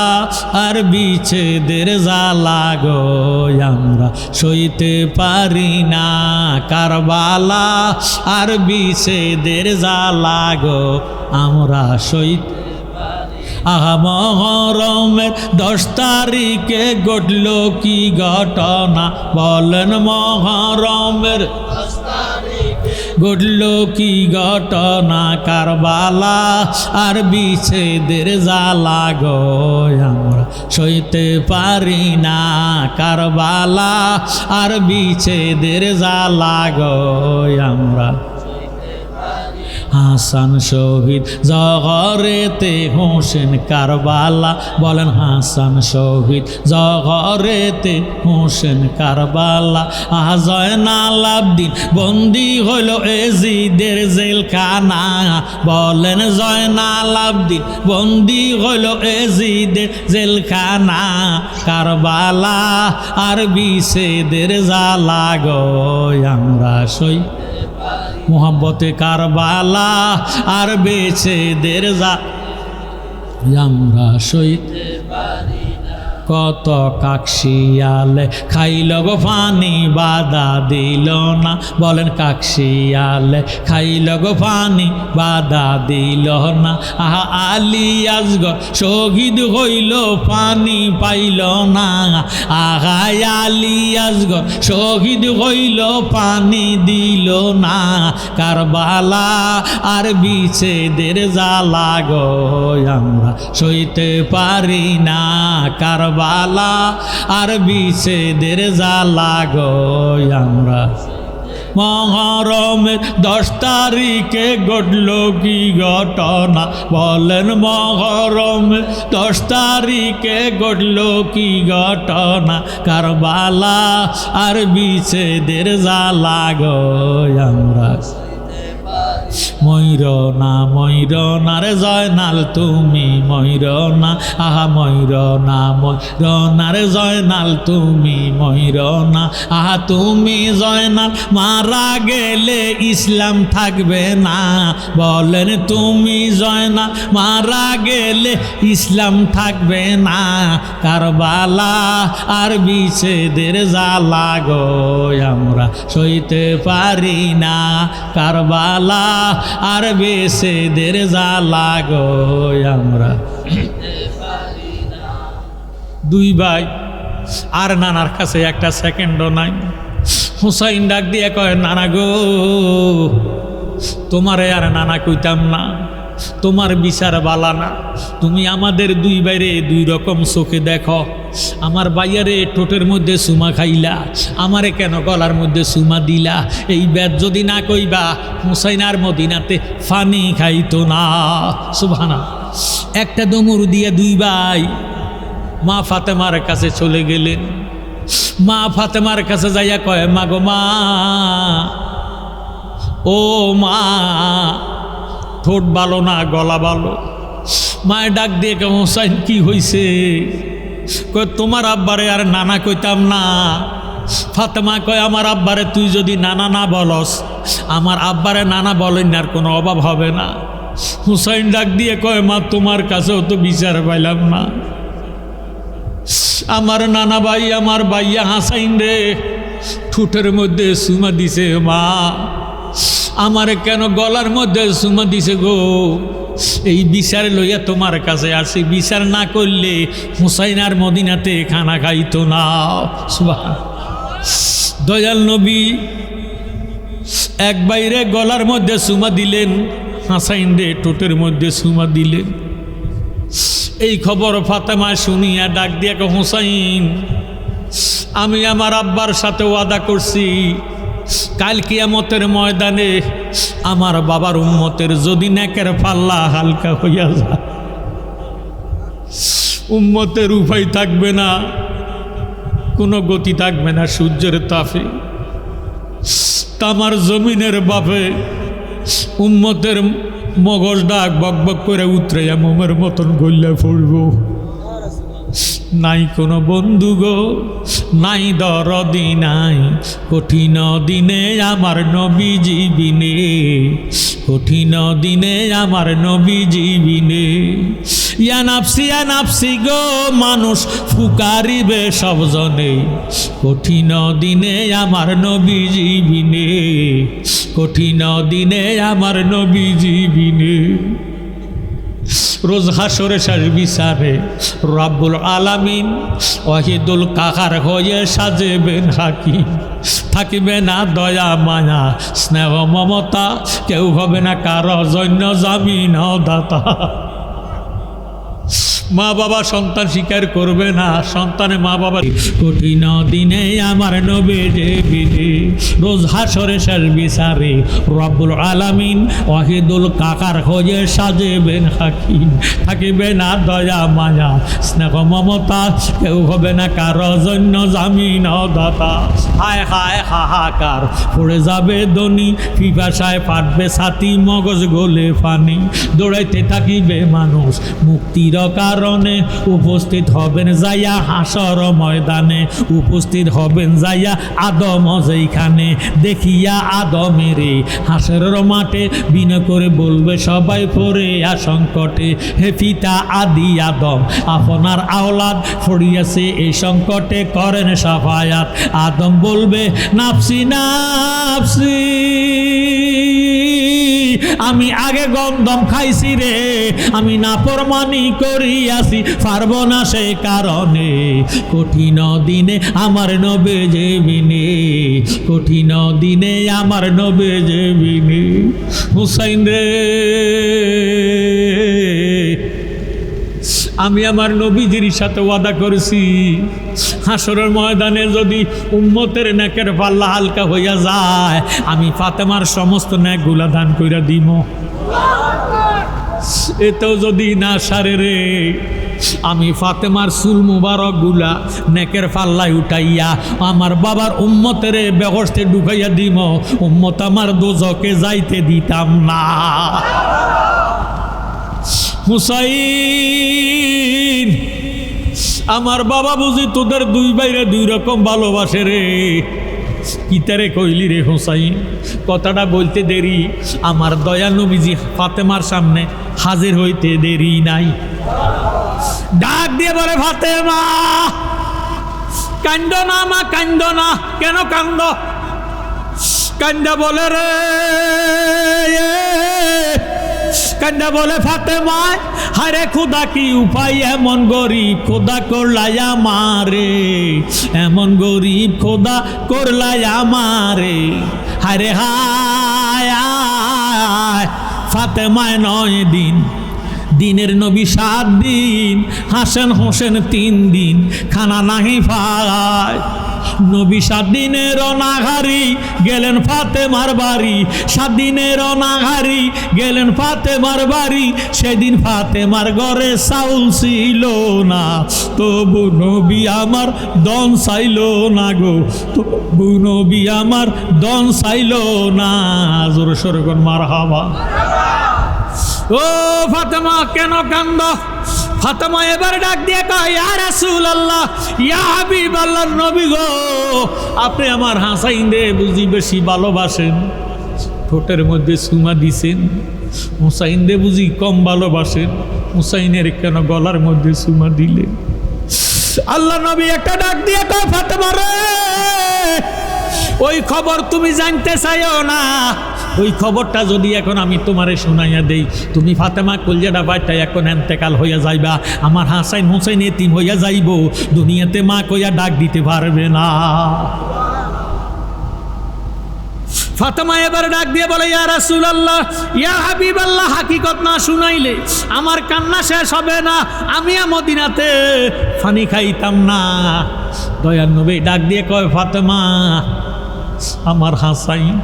আর বিচ্ছেদের জ্বালা গো আমরা সইতে পারি না, কারবালা আর বিচ্ছেদের জ্বালা গো আমরা সইতে পারি। আহা মহরমের 10 তারিখে ঘটল কি ঘটনা বলেন, মহরমের 10 তারিখে ঘটল কি ঘটনা, কারবালা আর বিচ্ছেদের জ্বালা গো আমরা সইতে পারি না, কারবালা আর বিচ্ছেদের জ্বালা গো আমরা। হাসান শহীদ জগরেতে হোসেন কারবালা বলেন, হাসান শহীদ জগরেতে হোসেন কারবালা। জয়নাল আবদিন বন্দি হইল এজিদের জেলখানা বলেন, জয়নাল আবদিন বন্দি হইল এজিদের জেলখানা, কারবালা আর বিচ্ছেদের জ্বালা গো আমরা সই মোহাব্বতে কারবালা আর বিচ্ছেদের জ্বালা আমরা সইতে পারি না। কত কাকশিয়ালে খাইল গো পানি বাধা দিল না বলেন, কাকশিয়ালে খাইল গো পানি বাধা দিল না। আহা আলী আসগর শহীদ হইল পানি পাইল না, আহা আলী আসগর শহীদ হইল পানি দিল না, কারবালা আর বিচ্ছেদের জ্বালা গো আমরা সইতে পারি না, কারবালা আর বিচ্ছেদের জ্বালা গো আমরা। মহরমের 10 তারিখে ঘটল কি ঘটনা বলেন, মহরমের 10 তারিখে ঘটল কি ঘটনা, কারবালা আর বিচ্ছেদের জ্বালা গো আমরা। ময়ূর না রে জয়নাল তুমি ময়ূর না, আহা ময়ূর না রে জয়নাল তুমি ময়ূর না, আহা তুমি জয়নাল মারা গেলে ইসলাম থাকবে না বলেন, তুমি জয়নাল মারা গেলে ইসলাম থাকবে না, কারবালা আর বিচ্ছেদের জ্বালা গো আমরা সইতে পারি না, কারবালা আর বিচ্ছেদের জ্বালা গো আমরা। 2 ভাই আর নানার কাছে একটা সেকেন্ডও নাই। হুসাইন ডাক দিয়ে কয়, নানা গো তোমারে আর নানা কইতাম না, তোমার বিচার বালা না, তুমি আমাদের 2 ভাইরে 2 রকম চোখে দেখো। আমার ভাইয়ারে ঠোঁটের মধ্যে চুমা খাইলা, আমারে কেন গলার মধ্যে চুমা দিলা? এই বেদ যদি না কইবা হুসাইন আর মদিনাতে ফানি খাইতো না। সুবহানাল্লাহ। একটা দমুর দিয়ে 2 ভাই মা ফাতেমার কাছে চলে গেলেন। মা ফাতেমার কাছে যাইয়া কয়, মা গো মা, ও মা ঠোঁট ভালো না গলা ভালো। মায়ের ডাক দিয়ে কে, হুসাইন কি হইছে? কয় তোমার আব্বারে আর নানা কইতাম না। ফাতেমা কয়, আমার আব্বারে তুই যদি নানা না বলস, আমার আব্বারে নানা বলেন আর কোনো অভাব হবে না। হুসাইন ডাক দিয়ে কয়, মা তোমার কাছেও তো বিচার পাইলাম না, আমার নানা ভাই আমার ভাইয়া হাসাইন রে ঠোঁটের মধ্যে চুমা দিছে, মা আমারে কেন গলার মধ্যে চুমা দিছে গো? এই বিচার লইয়া তোমার কাছে আসি, বিচার না করলে হুসাইন আর মদিনাতে খানা খাইতো না। সুবহানাল্লাহ। দয়াল নবী এক বাইরে গলার মধ্যে চুমা দিলেন, হাসাইন রে ঠোঁটের মধ্যে চুমা দিলেন। এই খবর ফাতেমা শুনিয়া ডাক দিয়া কয়, হুসাইন আমি আমার আব্বার সাথে ওয়াদা করছি, কাল কিয়ামতের ময়দানে আমার বাবার উম্মতের যদি নেকের পাল্লা হালকা হইয়া যায়, উম্মতের উপায় থাকবে না, কোনো গতি থাকবে না সূর্যের তাপে। তামার জমিনের বাপে উম্মতের মগজ ডাক বক বক করে উতরাইয়া মোমের মতন গল্লা পড়ব। নাই কোনো বন্ধু গো, নাই দরদি নাই, কঠিন দিনে আমার নবীজি বিনে, কঠিন দিনে আমার নবীজি বিনে। ইয়া নাফসি গো, মানুষ ফুকারিবে সবজনে, কঠিন দিনে আমার নবীজি বিনে, কঠিন দিনে আমার নবীজি বিনে। রোজ হাসরে শেষ বিচারে রব্বুল আলামিন ওয়াহিদুল কাহার হয়ে সাজেবেন হাকিম। থাকিবে না দয়া মায়া স্নেহ মমতা, কেউ হবে না কারো জন্য জামিন দাতা। মা বাবা সন্তান স্বীকার করবে না, সন্তানে মা বাবা। কঠিন দিনে আমার নবীজি বিনে, রোজ হাসরে শেষ বিচারে রব্বুল আলামিন ওয়াহিদুল কাকার হয়ে সাজেবেন হাকিম। থাকিবে না দয়া মায়া স্নেহ মমতা, কেউ হবে না কারো জন্য জামিন দাতা। হায় হায় হাহাকার পড়ে যাবে দনি, পিপাসায় ফাটবে ছাতি, মগজ গলে পানি। দৌড়াইতে থাকিবে মানুষ মুক্তির কারণে, উপস্থিত হবেন যাইয়া হাসর ময়দানে, উপস্থিত হবেন যাইয়া আদম যেইখানে। দেখিয়া আদমেরে হাসর মাঠে, বিনয় করে বলবে সবাই পড়ে সংকটে, হে পিতা আদি আদম আপনার আওলাদ পড়িয়াছে এই সংকটে, করেন সাফায়াত। আদম বলবে নাফসি নাফসি, আমি আগে গন্ধম খাইছি রে, আমি নাফরমানি করিয়াছি, পারবো না সে কারণে। কঠিন দিনে আমার নবীজি বিনে, কঠিন দিনে আমার নবীজি বিনে। হুসাইন রে, আমি আমার নবীজির সাথে ওয়াদা করেছি, হাসরের ময়দানে যদি উম্মতের নেকের পাল্লা হালকা হইয়া যায়, আমি ফাতেমার সমস্ত নেকগুলা দান কইরা দিব। এতেও যদি না সারে রে, আমি ফাতেমার চুল মুবারক গুলা নেকের পাল্লায় উঠাইয়া আমার বাবার উম্মতের বেহস্তে ঢুকাইয়া দিব, উম্মত আমার দোজকে যাইতে দিতাম না। হুসাইন, আমার বাবা বুঝি তোদের দুই বাইরে দুই রকম ভালোবাসে রে। কিতারে কইলি রে হুসাইন? কথাটা বলতে দেরি, আমার দয়া নবীজি ফাতেমার সামনে হাজির হইতে দেরি নাই। ডাক দিয়ে বলে, ফাতেমা কান্দ না মা, কান্দ না। কেন কান্দ? কান্দা বলে রে, কান্দা বলে ফাতেমা, হারে খোদা কি উপায়, এমন গরিব খোদা করলাই আমারে, এমন গরিব খোদা করলাই আমারে। হারে হায় হায়, ফাতেমায় 9 দিন, দিনের নবী 7 দিন, হাসেন হোসেন 3 দিন, খানা নাহি পায়। নবী 7 দিনের অনাহারি, গেলেন ফাতেমার বাড়ি। 7 দিনের অনাহারি, গেলেন ফাতেমার বাড়ি। সেদিন ফাতেমার ঘরে চাউল ছিল না, তবু নবী আমার দন চাইল না গো, তবু নবী আমার দন চাইল না। জোরে সোরে কোন মারহাবা। ও ফাতেমা কেন কান্দ? ফাতেমা এবার ডাক দিয়ে কয়, ইয়া রাসূলুল্লাহ, ইয়া হাবিবাল্লাহ, নবী গো, আপনি আমার হাসাইন রে বুঝি বেশি ভালোবাসেন, ঠোঁটের মধ্যে চুমা দিছেন। হুসাইন রে বুঝি কম ভালোবাসেন, হুসাইনের কেন গলার মধ্যে চুমা দিলেন? আল্লাহ নবী একটা ডাক দিয়ে কয়, ফাতেমা রে, ওই খবর তুমি জানতে চাইও না। ওই খবরটা যদি এখন আমি তোমারে শোনাইয়া দেই, তুমি ফাতেমা কলজাটা বাইটা এখন এন্তেকাল হইয়া যাইবা, আমার হাসাইন হুসাইন এতিম হইয়া যাইব, দুনিয়াতে মা কইয়া ডাক দিতে পারবে না। ফাতেমা এবার ডাক দিয়ে বলে, ইয়া রাসূলুল্লাহ, ইয়া হাবিবাল্লাহ, হাকিকত না শুনাইলে আমার কান্না শেষ হবে না, আমি মদিনাতে পানি খাইতাম না। দয়ার নবী ডাক দিয়ে কয়, ফাতেমা, আমার হাসাইন,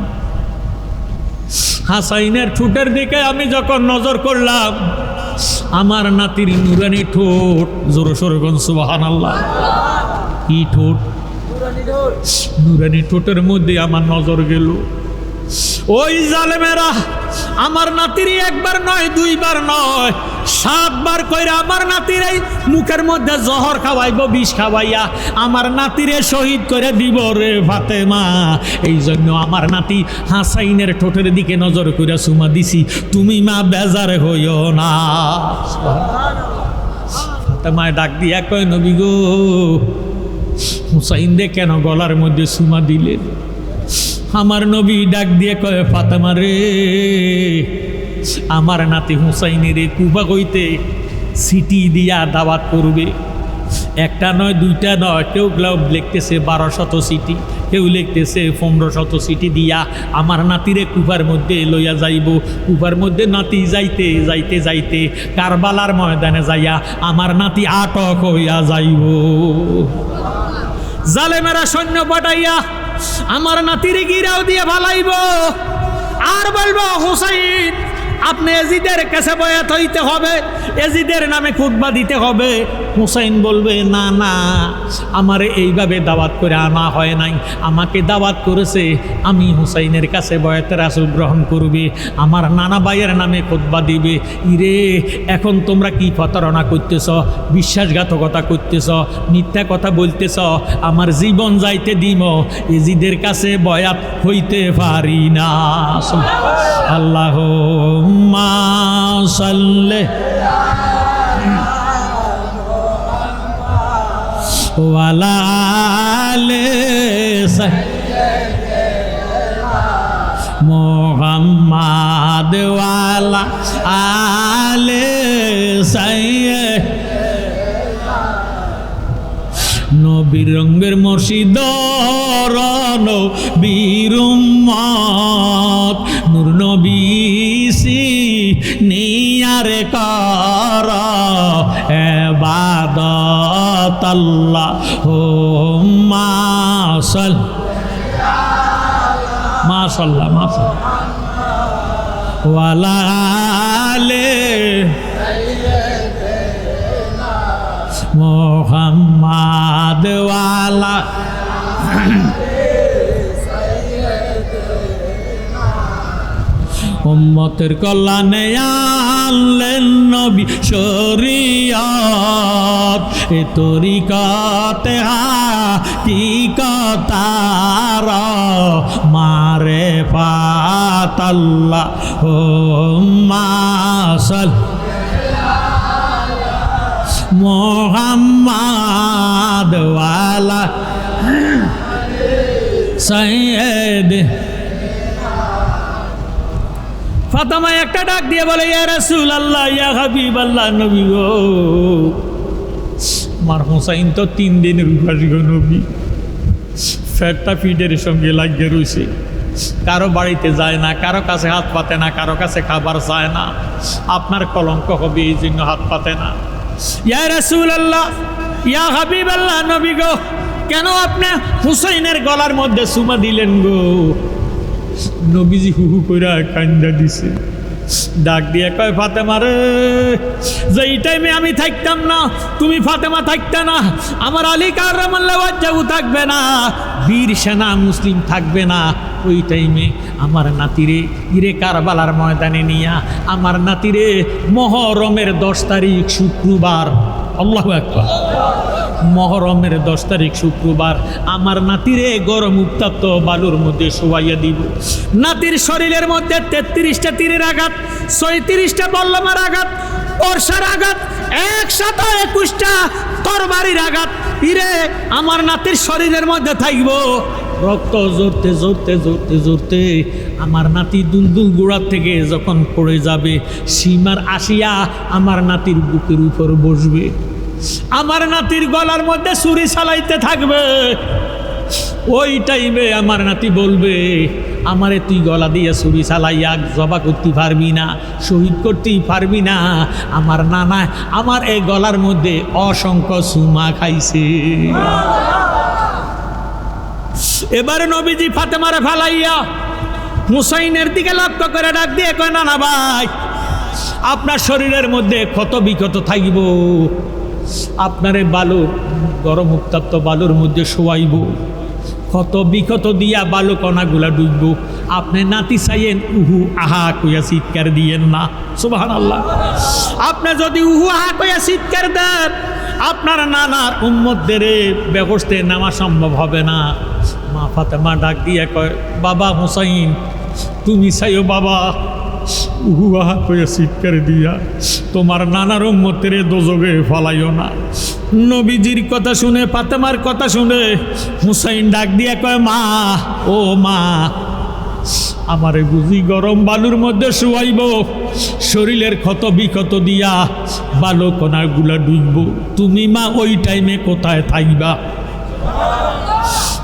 হাসাইনের ঠোঁটের দিকে আমি যখন নজর করলাম, আমার নাতির নুরানি ঠোঁট। জোরে সোরে কোন সুবহানাল্লাহ। কি ঠোঁট? নুরানি ঠোঁটের মধ্যে আমার নজর গেল। ওই জালেমেরা আমার নাতির একবার নয় দুইবার নয় 7 বার কইরা আমার নাতির এই মুখের মধ্যে জহর খাওয়াইব, বিষ খাওয়াইয়া আমার নাতিরে শহীদ করে দিব রে ফাতেমা। এই জন্য আমার নাতি হাসাইনের ঠোঁটের দিকে নজর কইরা সুমা দিছি, তুমি মা বেজার হইও না। ফাতেমায় ডাক দিয়া কয়, নবী গো, হুসাইন দে কেন গলার মধ্যে সুমা দিলেন? আমার নবী ডাক দিয়ে কয়, ফাতেমা রে, আমার নাতি হুসাইনের কুফা কইতে সিটি দিয়া দাওয়াত করবে। একটা নয় দুইটা নয়, কেউ লিখতেছে 1200 সিটি, কেউ লিখতেছে 1500 সিটি দিয়া আমার নাতিরে কুফার মধ্যে লইয়া যাইব। কুফার মধ্যে নাতি যাইতে যাইতে যাইতে কারবালার ময়দানে যাইয়া আমার নাতি আটক হইয়া যাইব। জালেমেরা সৈন্য পাঠাইয়া আমার নাতিরে গিরাও দিয়ে ভালাইব, আর বলবো হুসাইন আপনি এজিদের কাছে বয়াত হইতে হবে, এজিদের নামে খুতবা দিতে হবে। হুসাইন বলবে, না না, আমারে এইভাবে দাওয়াত করে আনা হয় নাই, আমাকে দাওয়াত করেছে আমি হুসাইনের কাছে বয়াতে রাসূল গ্রহণ করবে, আমার নানা ভাইয়ের নামে খুতবা দিবে। ইরে, এখন তোমরা কি প্রতারণা করতেছ, বিশ্বাসঘাতকতা করতেছ, মিথ্যা কথা বলতেছ, আমার জীবন যাইতে দিম, এজিদের কাছে বয়াত হইতে পারি না। আল্লাহুম্মা সাল্লি ওয়ালা আলি মুহাম্মাদ ওয়ালা আলি সাইয়্যিদ। নবীর রঙের মসজিদর নবীর উম্মত নূর নবীসি নিয়ারে কর ইবাদত আল্লাহুম্মা মাশাআল্লাহ ওয়ালা আলি মুহাম্মাদ ওয়ালা উম্মতের কল্যাণে আনলেন নবী শরীয়ত, এ তরিকতে হাকিকতার মারেফাত আল্লাহুম্মা সাল্লি মুহাম্মাদ ওয়ালা সাইয়্যিদ। ফাতেমা একটা ডাক দিয়ে বলে, ইয়া রাসূলুল্লাহ, ইয়া হাবিবাল্লাহ, নবী গো, আমার হুসাইন তো 3 দিনের উপাস গো নবী, ফেরটা ফিডের সঙ্গে লাগিয়ে রয়েছে, কারো বাড়িতে যায় না, কারো কাছে হাত পাতে না, কারো কাছে খাবার চায় না, আপনার কলঙ্ক হবে এই জন্য হাত পাতে না। ইয়া রাসূলুল্লাহ, ইয়া হাবিবাল্লাহ, নবী গো, কেন আপনি হুসাইনের গলার মধ্যে চুমা দিলেন গো? নবীজি হু হু কইরা কান্দা দিছে, ডাক দিয়ে কয়, ফাতেমা রে, যে এই টাইমে আমি থাকতাম না, তুমি ফাতেমা থাকতে না, আমার আলী কাররামাল্লাহু ওয়াজহু থাকবে না, বীর সেনা মুসলিম থাকবে না, ওই টাইমে আমার নাতিরে ইরে কারবালার ময়দানে নিয়া আমার নাতিরে মুহররমের 10 তারিখ শুক্রবার, আল্লাহু আকবার, মুহররমের 10 তারিখ শুক্রবার আমার নাতিরে গরম উত্তপ্ত বালুর মধ্যে শোয়াইয়া দিব। নাতির শরীরের মধ্যে 33টা তীরের আঘাত, 36টা বল্লমের আঘাত, বর্ষার আঘাত, 121টা তরবারির আঘাত ইরে আমার নাতির শরীরের মধ্যে থাকবো। রক্ত জড়তে জড়তে জড়তে জড়তে আমার নাতি দুলদুল গোড়ার থেকে যখন পড়ে যাবে, সীমার আসিয়া আমার নাতির বুকের উপর বসবে, আমার নাতির গলার মধ্যে ছুরি চালাইতে থাকবে। ওই টাইমে আমার নাতি বলবে, আমারে তুই গলা দিয়ে ছুরি চালাইয়া জবা করতে পারবি না, শহীদ করতেই পারবি না, আমার নানা আমার এই গলার মধ্যে অসংখ্য সুমা খাইছে। এবারে নবীজি ফাতেমারে ফালাইয়া হুসাইনের দিকে লক্ষ্য করে ডাক দিয়ে কয়, নানা ভাই, আপনার শরীরের মধ্যে ক্ষত বিক্ষত থাকব, আপনারে বালু গরম উত্তপ্ত বালুর মধ্যে শোয়াইব, ক্ষত বিক্ষত দিয়া বালু কণাগুলা ডুবব, আপনি নাতি চাইয়েন উহু আহা কইয়া চিৎকার দিয়েন না। সুবহানাল্লাহ। আপনি যদি উহু আহা কইয়া চিৎকার দেন, আপনার নানার উম্মতদের ব্যবস্থায় নামা সম্ভব হবে না। মা ফাতেমা ডাক দিয়া কয়, বাবা হুসাইন তুমি চাইও বাবা, উহু আহা কইয়া চিৎকার দিয়া তোমার নানার উম্মতের দোজগে ফলাইও না। নবীজির কথা শুনে, ফাতেমার কথা শুনে হুসাইন ডাক দিয়া কয়, মা ও মা, আমারে বুঝি গরম বালুর মধ্যে শুয়াইব, শরীরের ক্ষত বিক্ষত দিয়া বালু কণাগুলা ডুবব, তুমি মা ওই টাইমে কোথায় থাকবা?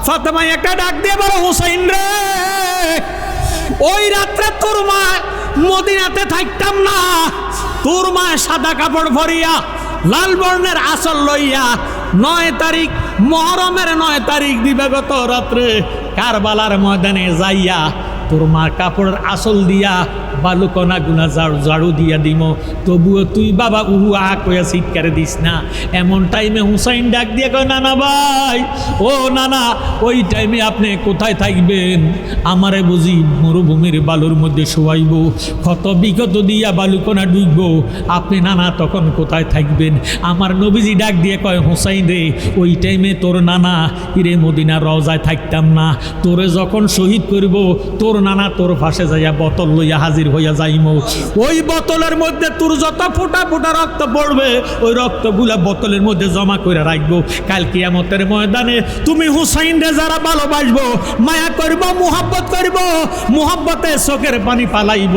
ফাতেমা একটা ডাক দিয়ে বলো, হুসাইন রে, ওই রাত্রে তোর মা মদিনাতে থাকতাম না, তোর মা সাদা কাপড় ভরিয়া লাল বর্ণের আসল লইয়া 9 তারিখ মুহররমের 9 তারিখ দিবাগত রাত্রে কারবালার ময়দানে যাইয়া তোর মা কাপড়ের আসল দিয়া বালুকণা গুনা ঝাড়ু দিয়া দিম, তবুও তুই বাবা উহু আহা কইয়া চিৎকারে দিস না। এমন টাইমে হুসাইন ডাক দিয়ে কয়, নানা ভাই ও নানা, ওই টাইমে আপনি কোথায় থাকবেন? আমারে বুঝি মরুভূমির বালুর মধ্যে শোয়াইব, ক্ষত বিক্ষত দিয়া বালুকণা ডুবব, আপনি নানা তখন কোথায় থাকবেন? আমার নবীজি ডাক দিয়ে কয়, হুসাইন রে, ওই টাইমে তোর নানা ইরে মদিনার রওজায় থাকতাম না, তোরে যখন শহীদ করব তোর নানা তোর পাশে যাইয়া বোতল লইয়া হাজির হইয়া যাইমু, ওই বোতলের মধ্যে তোর যত ফোঁটা ফোঁটা রক্ত পড়বে ওই রক্তগুলা বোতলের মধ্যে জমা করে রাখবো। কাল কিয়ামতের ময়দানে তুমি হুসাইন রে যারা ভালোবাসবো, মায়া করব, মুহাব্বত করব, মুহাব্বতে চোখের পানি পালাইব,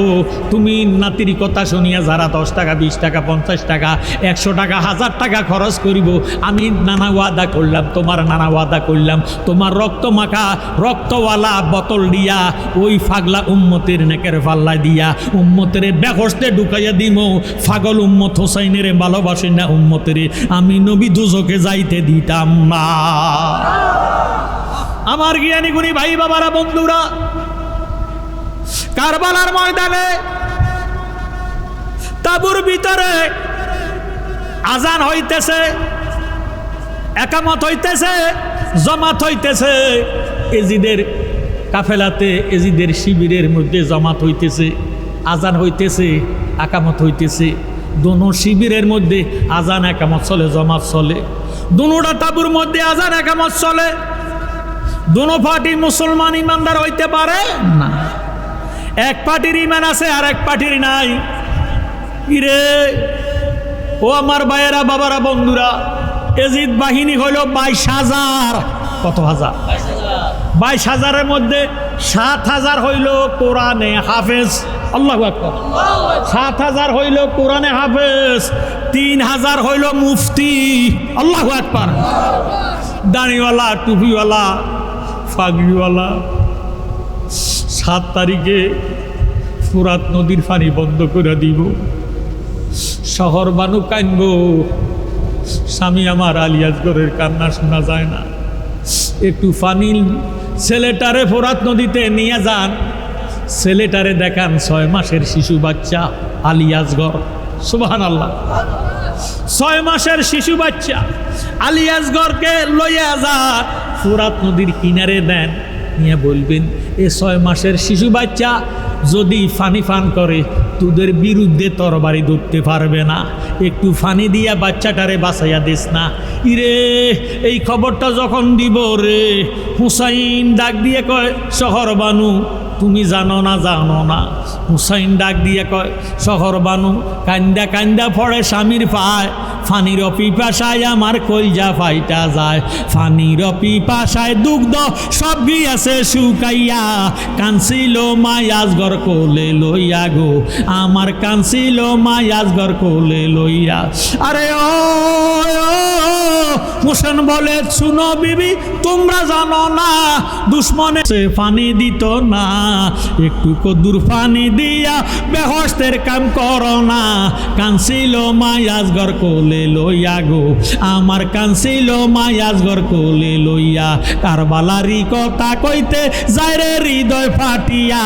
তুমি নাতির কথা শুনিয়া যারা 10 টাকা 20 টাকা 50 টাকা 100 টাকা 1000 টাকা খরচ করিব, আমি নানা ওয়াদা করলাম, তোমার নানা ওয়াদা করলাম, তোমার রক্ত মাখা রক্তওয়ালা বোতল দিয়া ওই ফাগলা উম্মতের নেকের পাল্লা দিয়া উম্মতের বেহস্তে ঢুকাইয়া দিম। ফাগল উম্মত হোসাইনের ভালোবাসেন না উম্মতের আমি নবী দুজকে যাইতে দিতাম না। আমার জ্ঞানী গুণী ভাই বাবারা বন্ধুরা, কারবালার ময়দানে তাবুর ভিতরে আজান হইতেছে, একামত হইতেছে, জমাত হইতেছে, এজিদের কাফেলাতে এজিদের শিবিরের মধ্যে জমাত হইতেছে, আজান হইতেছে, একামত হইতেছে, দোনো শিবিরের মধ্যে আজান একামত চলে, জমাত চলে, দোনোটা তাবুর মধ্যে আজান একামত চলে। দোনো পার্টি মুসলমান ইমানদার হইতে পারে না, এক পার্টির ইমান আছে আর এক পার্টির নাই। ইরে ও আমার ভাইয়েরা বাবারা বন্ধুরা, এজিদ বাহিনী হইল 22,000। কত হাজার? 22,000-এর মধ্যে 7,000 হইল কোরআনে হাফেজ। আল্লাহু আকবার। 7,000 হইল কোরআনে হাফেজ, 3,000 হইল মুফতি। আল্লাহু আকবার। দাড়িওয়ালা, টুপিওয়ালা, পাগড়িওয়ালা। 7 তারিখে ফুরাত নদীর পানি বন্ধ করে দিব, শহর বানু কানব, স্বামী আমার আলিয়াজগরের কান্না শোনা যায় না, একটু পানি ছেলেটারে ফোরাত নদীতে নিয়ে যান, ছেলেটারে দেখান 6 মাসের শিশু বাচ্চা আলিয়াজগর। সুবহানাল্লাহ। 6 মাসের শিশু বাচ্চা আলিয়াজগরকে লইয়া যান, ফোরাত নদীর কিনারে দেন, নিয়ে বলবেন এ 6 মাসের শিশু বাচ্চা যদি ফানি ফান করে তোদের বিরুদ্ধে তরবারি ধরতে পারবে না, একটু ফানি দিয়া বাচ্চাটারে বাঁচাইয়া দিস না। ইরে এই খবরটা যখন দিব রে, হুসাইন ডাক দিয়ে কয় শহর বানু তুমি জানো না, জানো না। হুসাইন ডাক দিয়ে কয় শহর বানু, কান্দা কান্দা পড়ে স্বামীর পায়, ফানির পিপাসায় আমার কলজা ফাইটা যায়, ফানির পিপাসায় দুগ্ধ সব গিয়াছে শুকাইয়া, কানছিল মায়াজগর কোলে লইয়া গো, আমার কানছিল মায়াজগর কোলে লইয়া। আরে ও হোসেন বলে শুনো বিবি তোমরা জানো না দুশ্মনে সে পানি দিত না, একটু কদুর পানি দিয়া বেহস্তের কাম করো না। কানছিল মায়াজগর কোলে লইয়া গো, আমার কানছিল মায়াজগর কোলে লইয়া, কারবালারি কথা কইতে যাইরে হৃদয় ফাটিয়া,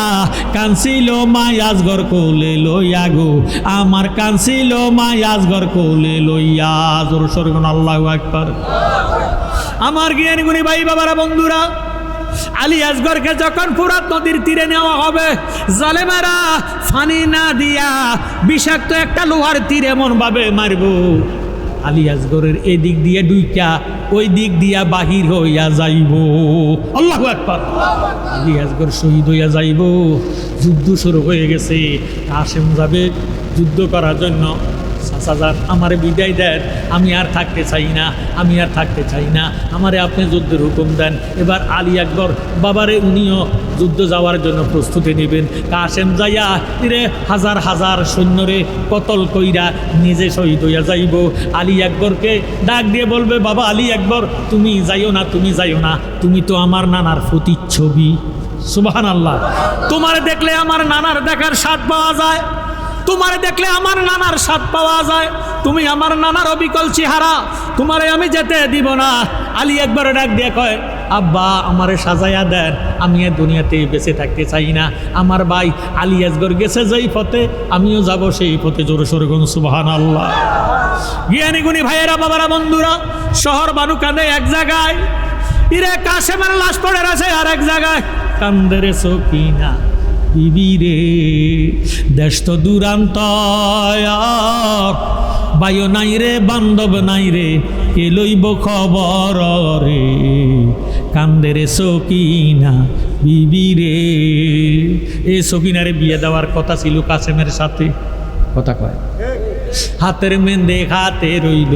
কানছিল মায়াজগর কোলে লইয়া গো, আমার কানছিল মায়াজগর কোলে লইয়া। জোর সরগুন আল্লাহু আকবার। আমার জ্ঞানী গুণী ভাই বাবারা বন্ধুরা, আলী আসগরকে যখন ফুরাত নদীর তীরে নেওয়া হবে, জালেমারা ফানি না দিয়া বিষাক্ত একটা লোহার তীর এমন ভাবে মারব, আলী আসগরের এই দিক দিয়ে ডুইকা ওই দিক দিয়া বাহির হইয়া যাইব। আল্লাহু আকবার। আলী আসগর শহীদ হইয়া যাইব। যুদ্ধ শুরু হয়ে গেছে। কাসেম যাবে যুদ্ধ করার জন্য। চাচাজান আমারে বিদায় দেন, আমি আর থাকতে চাই না, আমি আর থাকতে চাই না, আমারে আপনি যুদ্ধের হুকুম দেন। এবার আলী আকবর বাবারে উনিও যুদ্ধ যাওয়ার জন্য প্রস্তুতি নেবেন। কাসেম যাইয়া হাজার হাজার সৈন্যরে কতল কইরা নিজে শহীদ হইয়া যাইব। আলী আকবরকে ডাক দিয়ে বলবে, বাবা আলী আকবর তুমি যাইও না, তুমি যাইও না, তুমি তো আমার নানার প্রতিচ্ছবি। সুবহানাল্লাহ। তোমার দেখলে আমার নানার দেখার স্বাদ পাওয়া যায়, তোমারে দেখলে আমার নানার স্বাদ পাওয়া যায়, তুমি আমার নানার অবিকল চেহারা, তোমারে আমি যেতে দিব না। আলী একবার ডাক দিয়ে কয়, আব্বা আমারে সাজাইয়া দেন, আমি এ দুনিয়াতে বেঁচে থাকতে চাই না। আমার ভাই আলী আসগর গেছে যেই পথে, আমিও যাব সেই পথে। জোরে সোরে কোন সুবহানাল্লাহ। জ্ঞানী গুণী ভাইয়েরা বাবারা বন্ধুরা, শহর বানু কাঁদে এক জায়গায়, ইরে কাসেমের লাশ পড়ে আছে আর এক জায়গায়। কান্দে রে সকিনা বিবি রে, দেশ তো দূরান্ত, বায়ু নাই রে বান্ধব নাই রে, কে লইব খবর রে। কান্দে রে সকিনা বিবি রে। এ সকিনারে বিয়ে দেওয়ার কথা ছিল কাসেমের সাথে, কথা কয়। হাতের মেন্দে হাতে রইল,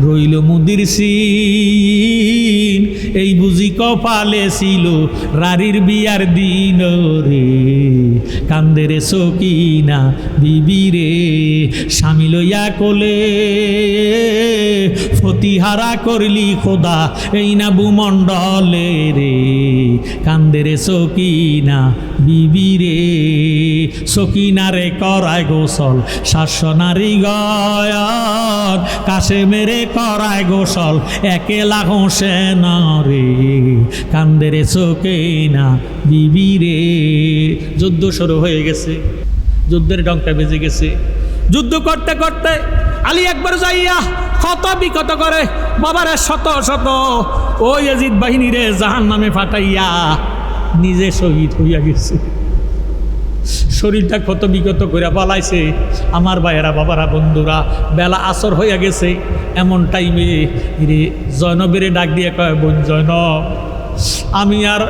রইল মুদির সিন, এই বুঝি কপালে ছিল রারির বিয়ার দিন রে। কান্দে রে সকিনা বিবি রে, স্বামী লইয়া কোলে ফতিহারা করলি খোদা এই না ভূমণ্ডলে রে। কান্দে রে সকিনা বিবি রে, সকিনারে করায় গোসল শাস্য নারী গয়ন, কাসেমেরে করায় গোসল একেলা হোসেন রে। কান্দে রে সকিনা বিবি রে। যুদ্ধ শুরু হয়ে গেছে, যুদ্ধের ডঙ্কা বেজে গেছে। যুদ্ধ করতে করতে আলী একবার যাইয়া ক্ষত বিক্ষত করে বাবারে শত শত ওই ইয়াজিদ বাহিনীরে জাহান্নামে ফাটাইয়া নিজে শহীদ হইয়া গেছে। শরীরটা ক্ষত বিক্ষত করে পালাইছে। আমার ভাইয়েরা বাবারা বন্ধুরা, বেলা আসর হইয়া গেছে। এমন টাইমে রে জয়নবের ডাক দিয়ে কয়, বোন জয়নব, আমি আর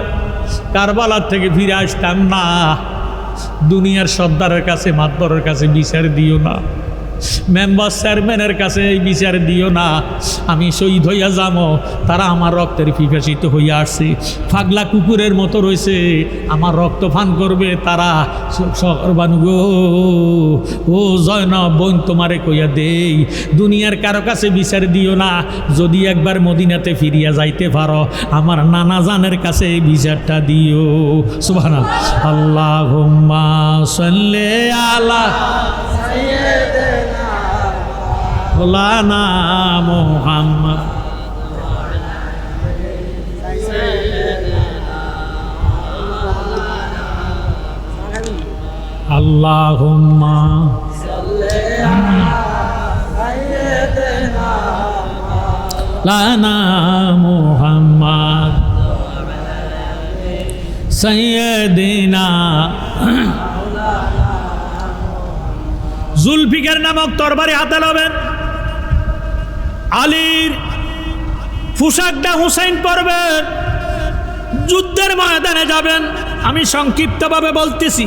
কারবালার থেকে ফিরে আসতাম না, দুনিয়ার সর্দারের কাছে মাতবরের কাছে বিচার দিও না, মেম্বার চেয়ারম্যানের কাছে এই বিচার দিও না, আমি শহীদ হইয়া যাবো। তারা আমার রক্তের পিপাসিত হইয়া আসছে, পাগলা কুকুরের মতো রয়েছে, আমার রক্ত পান করবে তারা। বানু গো, ও জয়নব বোন তোমারে কইয়া দেই, দুনিয়ার কারো কাছে বিচার দিও না, যদি একবার মদিনাতে ফিরিয়া যাইতে পারো আমার নানা জানের কাছে এই বিচারটা দিও। সুবহানাল্লাহ। আল্লাহুম্মা সাল্লি আলা মাওলানা মুহাম্মদ। আল্লাহুম্মা মাওলানা মুহাম্মদ সাইয়্যিদিনা। জুলফিকার নামক তরবারি হাতে লবেন, আলীর পোশাকটা হুসাইন পরবেন, যুদ্ধের ময়দানে যাবেন। আমি সংক্ষিপ্তভাবে বলতেছি,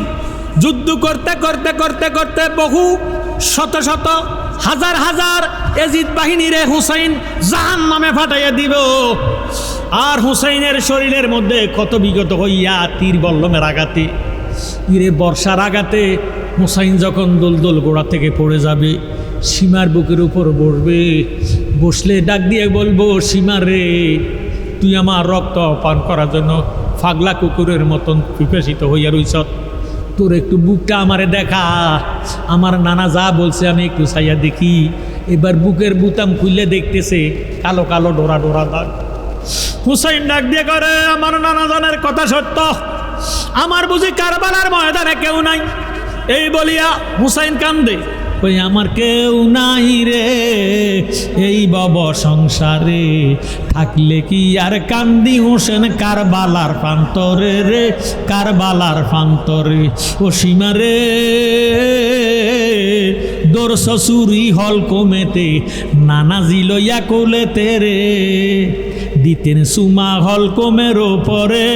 যুদ্ধ করতে করতে করতে করতে বহু শত শত হাজার হাজার এজিদ বাহিনীরে হুসাইন জাহান্নামে ফাটাইয়া দিব। আর হুসাইনের শরীরের মধ্যে ক্ষত বিগত হইয়া তীর বল্লমের আঘাতে, তীরে বর্ষার আঘাতে হুসাইন যখন দোল দোল গোড়া থেকে পড়ে যাবে, সীমার বুকের উপর বসবে, বসলে ডাক দিয়ে বলবো, সীমা রে, তুই আমার রক্ত পান করার জন্য পাগলা কুকুরের মতন পিপাসিত হইয়া রইছ, তোর একটু বুকটা আমারে দেখা। আমার নানা যা বলছে আমি একটু চাইয়া দেখি। এবার বুকের বুতাম খুললে দেখতেছে কালো কালো ডোরা ডোরা দাগ। হুসাইন ডাক দিয়ে করে, আমার নানা জানের কথা সত্য, আমার বুঝি কারবালার ময়দানে কেউ নাই। এই বলিয়া হুসাইন কান্দে, ওই আমার কেউ নাই রে এই বব সংসারে, থাকলে কি আর কান্দি হোসেন কারবালার প্রান্তরে রে, কারবালার প্রান্তরে। ও সীমা রে, দোর শ্বশুরি হল কমেতে, নানাজি লইয়া কোলেতে রে, দিতেন সুমা হল কমের ওপরে।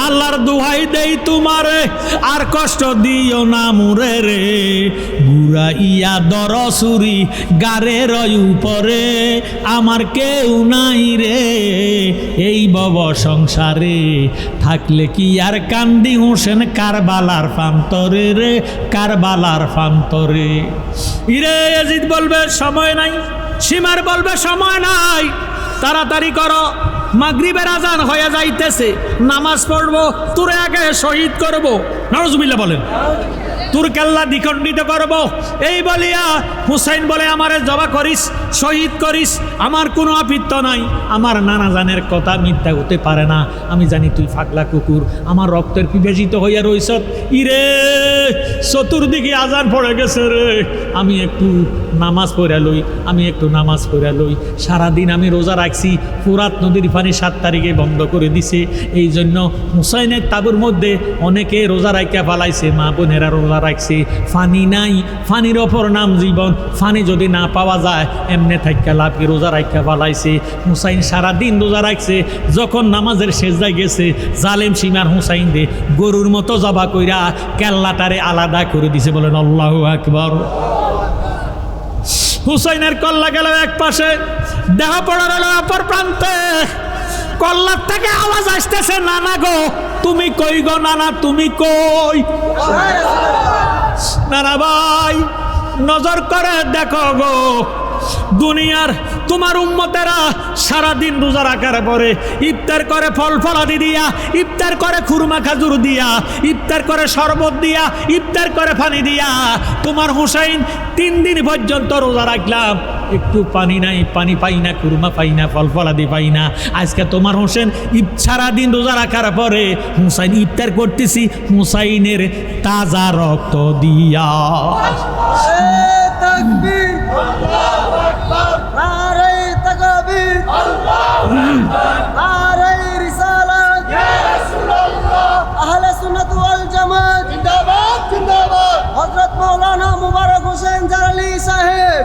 আল্লাহর দোহাই দেই তোমারে, আর কষ্ট দিও না মুরে রে, বুড়া ইয়া দরসুরি গারে রয় উপরে, আমার কেউ নাই রে এই বব সংসারে, থাকলে কি আর কান্দি হোসেন কারবালার প্রান্তরে রে, কারবালার প্রান্তরে। ইরে ইয়াজিদ বলবে সময় নাই, সীমার বলবে সময় নাই, তাড়াতাড়ি করো, মাগরিবের আজান হয়ে যাইতেছে, নামাজ পড়বো, তোরে আগে শহীদ করব। নাউজুবিল্লাহ বলেন। তোর কেল্লা দ্বিখণ্ডিত করব। এই বলিয়া হুসাইন বলে, আমারে জবা করিস, শহীদ করিস, আমার কোনো আপত্তি নাই। আমার নানা জানের কথা মিথ্যা হতে পারে না। আমি জানি তুই পাগলা কুকুর, আমার রক্তের পিপাসিত হইয়া রইছ। ইরে চতুর্দিকে আজান পড়ে গেছে রে, আমি একটু নামাজ পড়ে লই, আমি একটু নামাজ পড়ে লই। সারাদিন আমি রোজা রাখছি, ফুরাত নদীর পানি 7 তারিখে বন্ধ করে দিছে। এই জন্য হুসাইনের তাবুর মধ্যে অনেকে রোজা রাখিয়া ফালাইছে, মা বোনেরা রোজা রাখছে। ফানি নাই, ফানির ওপর নাম জীবন, ফানি যদি না পাওয়া যায় এমনে থাইকা লাভকে রোজা রাখিয়া ফালাইছে। হুসাইন সারাদিন রোজা রাখছে। যখন নামাজের শেষদায় গেছে, জালেম সীমার হুসাইন দে গরুর মতো জবা কইরা কেল্লাটারে আলাদা করে দিছে। বলেন আল্লাহু আকবার। হুসাইনের কল্লা গেল এক পাশে, দেহ পড়া গেল অপর প্রান্তে। কল্লার থেকে আওয়াজ আসতেছে, নানা গো তুমি কই গো, নানা তুমি কই? নানা ভাই নজর করে দেখো গো, দুনিয়ার তোমার উম্মতেরা সারাদিন রোজা রাখার পরে ইফতার করে ফল ফলাদি দিয়া, ইফতার করে খুরমা খাজুর দিয়া, ইফতার করে শরবত দিয়া, ইফতার করে পানি দিয়া। তোমার হুসাইন 3 দিন পর্যন্ত রোজা রাখলাম, একটু পানি নাই, পানি পাই না, খুরমা পাই না, ফল ফলাদি পাই না। আজকে তোমার হোসেন সারাদিন রোজা রাখার পরে হুসাইন ইফতার করতেছি হুসাইনের তাজা রক্ত দিয়া। হযরত মাওলানা মুবারক হোসেন জালালি সাহেব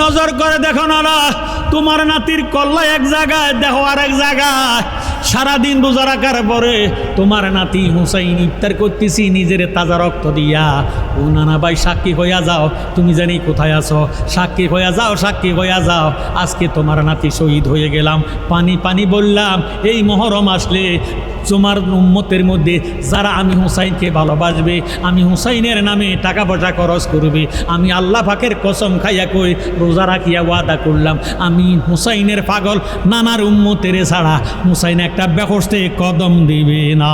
নজর করে দেখো নানা, তোমার নাতির কল্লা এক জায়গায়, দেখো আর এক জায়গায়। সারাদিন রোজা রাখার পরে তোমার নাতি হুসাইন ইফতার করতেছি নিজের তাজা রক্ত দিয়া। ও নানা ভাই সাক্ষী হইয়া যাও, তুমি জানি কোথায় আছো, সাক্ষী হইয়া যাও, সাক্ষী হইয়া যাও। আজকে তোমার নাতি শহীদ হয়ে গেলাম, পানি পানি বললাম। এই মহরম আসলে তোমার উম্মতের মধ্যে যারা আমি হুসাইনকে ভালোবাসবে, আমি হুসাইনের নামে টাকা পয়সা খরচ করবে, আমি আল্লাহ পাকের কসম খাইয়া কই রোজা রাখিয়া ওয়াদা করলাম, আমি হুসাইনের পাগল নানার উম্মতের ছাড়া হুসাইন একটা বেকস্তে কদম দিবে না।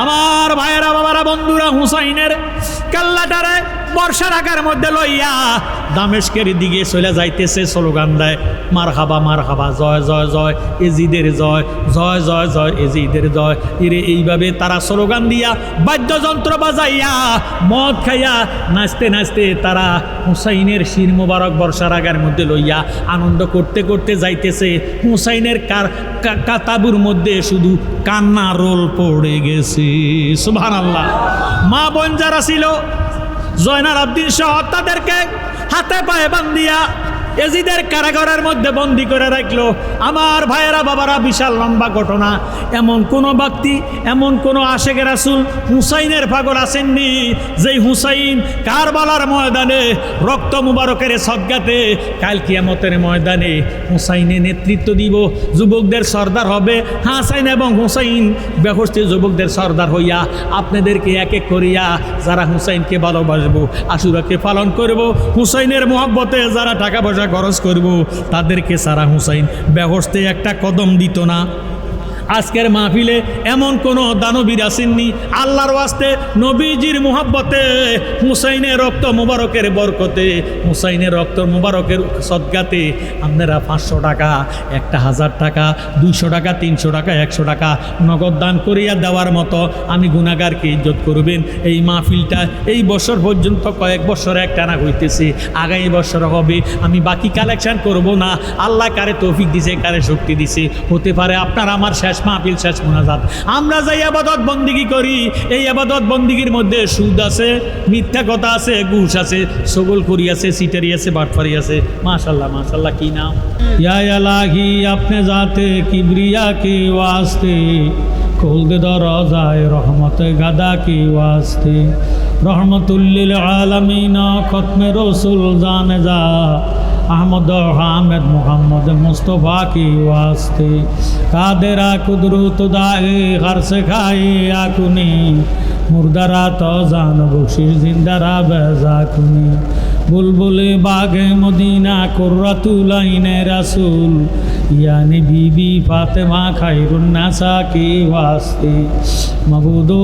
আমার ভাইয়েরা, বাবারা, বন্ধুরা, হুসাইনের কাল্লাটারে বর্ষার আকার মধ্যে লইয়া দামেস্কের দিকে চলে যাইতেছে, স্লোগান দেয় মারহাবা মারহাবা, জয় জয় জয় এজিদের জয়, জয় জয় জয় এজিদের জয়। এরে এইভাবে তারা স্লোগান দিয়া বাদ্যযন্ত্র বাজাইয়া মদ খাইয়া নাচতে নাচতে তারা হুসাইনের শির মোবারক বর্ষার আগার মধ্যে লইয়া আনন্দ করতে করতে যাইতেছে। হুসাইনের তাবুর মধ্যে শুধু কান্না রোল পড়ে গেছে। সুবহানাল্লাহ। মা বোন যারা ছিল জয়নাল আবদিন সহ তাদেরকে হাতে পায়ে বান্ধিয়া এজিদের কারাগারের মধ্যে বন্দি করে রাখলো। আমার ভাইয়েরা বাবারা, বিশাল লম্বা ঘটনা। এমন কোন ব্যক্তি, এমন কোন আশেকের রাসূল হুসাইনের পাগল আসেননি যেই হুসাইন কারবালার ময়দানে রক্ত মুবারকের সদকাতে কাল কিয়ামতের ময়দানে হুসাইনে নেতৃত্ব দিব, যুবকদের সর্দার হবে। হাসান এবং হুসাইন বেহস্তি যুবকদের সর্দার হইয়া আপনাদেরকে এক এক করিয়া যারা হুসাইনকে ভালোবাসবো, আশুরাকে পালন করব, হুসাইনের মহব্বতে যারা টাকা পয়সা খরচ করব, তাদেরকে সারা হুসাইন বেহস্তে একটা কদম দিত না। আজকের মাহফিলে এমন কোনো দানবীর আসেননি। আল্লাহর ওয়াস্তে নবীজির মুহাব্বতে, হুসাইনের রক্ত মুবারকের বরকতে, হুসাইনের রক্ত মুবারকের সদকাতে আপনারা 500 টাকা, 1000 টাকা, 200 টাকা, 300 টাকা, 100 টাকা নগদ দান করিয়া দেওয়ার মতো আমি গুনাহগারকে ইজ্জত করবেন। এই মাহফিলটা এই বছর পর্যন্ত কয়েক বছর একটানা হইতেছে, আগামী বছর হবে। আমি বাকি কালেকশন করব না। আল্লাহ কারে তৌফিক দিছে, কারে শক্তি দিছে, হতে পারে আপনার আমার শেষ মাহফিল, শেষ মুনাজাত। আমরা যে ইবাদত বন্দিগি করি, এই ইবাদত বন্দিগির মধ্যে সুদ আছে, মিথ্যা কথা আছে, ঘুষ আছে, সগলখড়ি আছে, সিটারি আছে, বাটফারি আছে। মাশাআল্লাহ মাশাআল্লাহ। কি নাম? ইয়া ইলাহি আপনি জাতে কিবরিয়া के वास्ते खोल दे दरवाज़ाए रहमत गदा के वास्ते रहमतुल्लिल आलमीन खत्म रसूल जाने जा अहमद हामिद मोहम्मद मुस्तफ़ा के वास्ते कादेरा कुदरत दाए हर से खाए आकुनी मुर्दारा तो जान बख्शिश जिंदारा बेजाकुनी बुलबुले बागे मदीना कुर्रतुल आइने रसूल यानी बीबी फातिमा खैरुन नासा के वास्ते मबूदो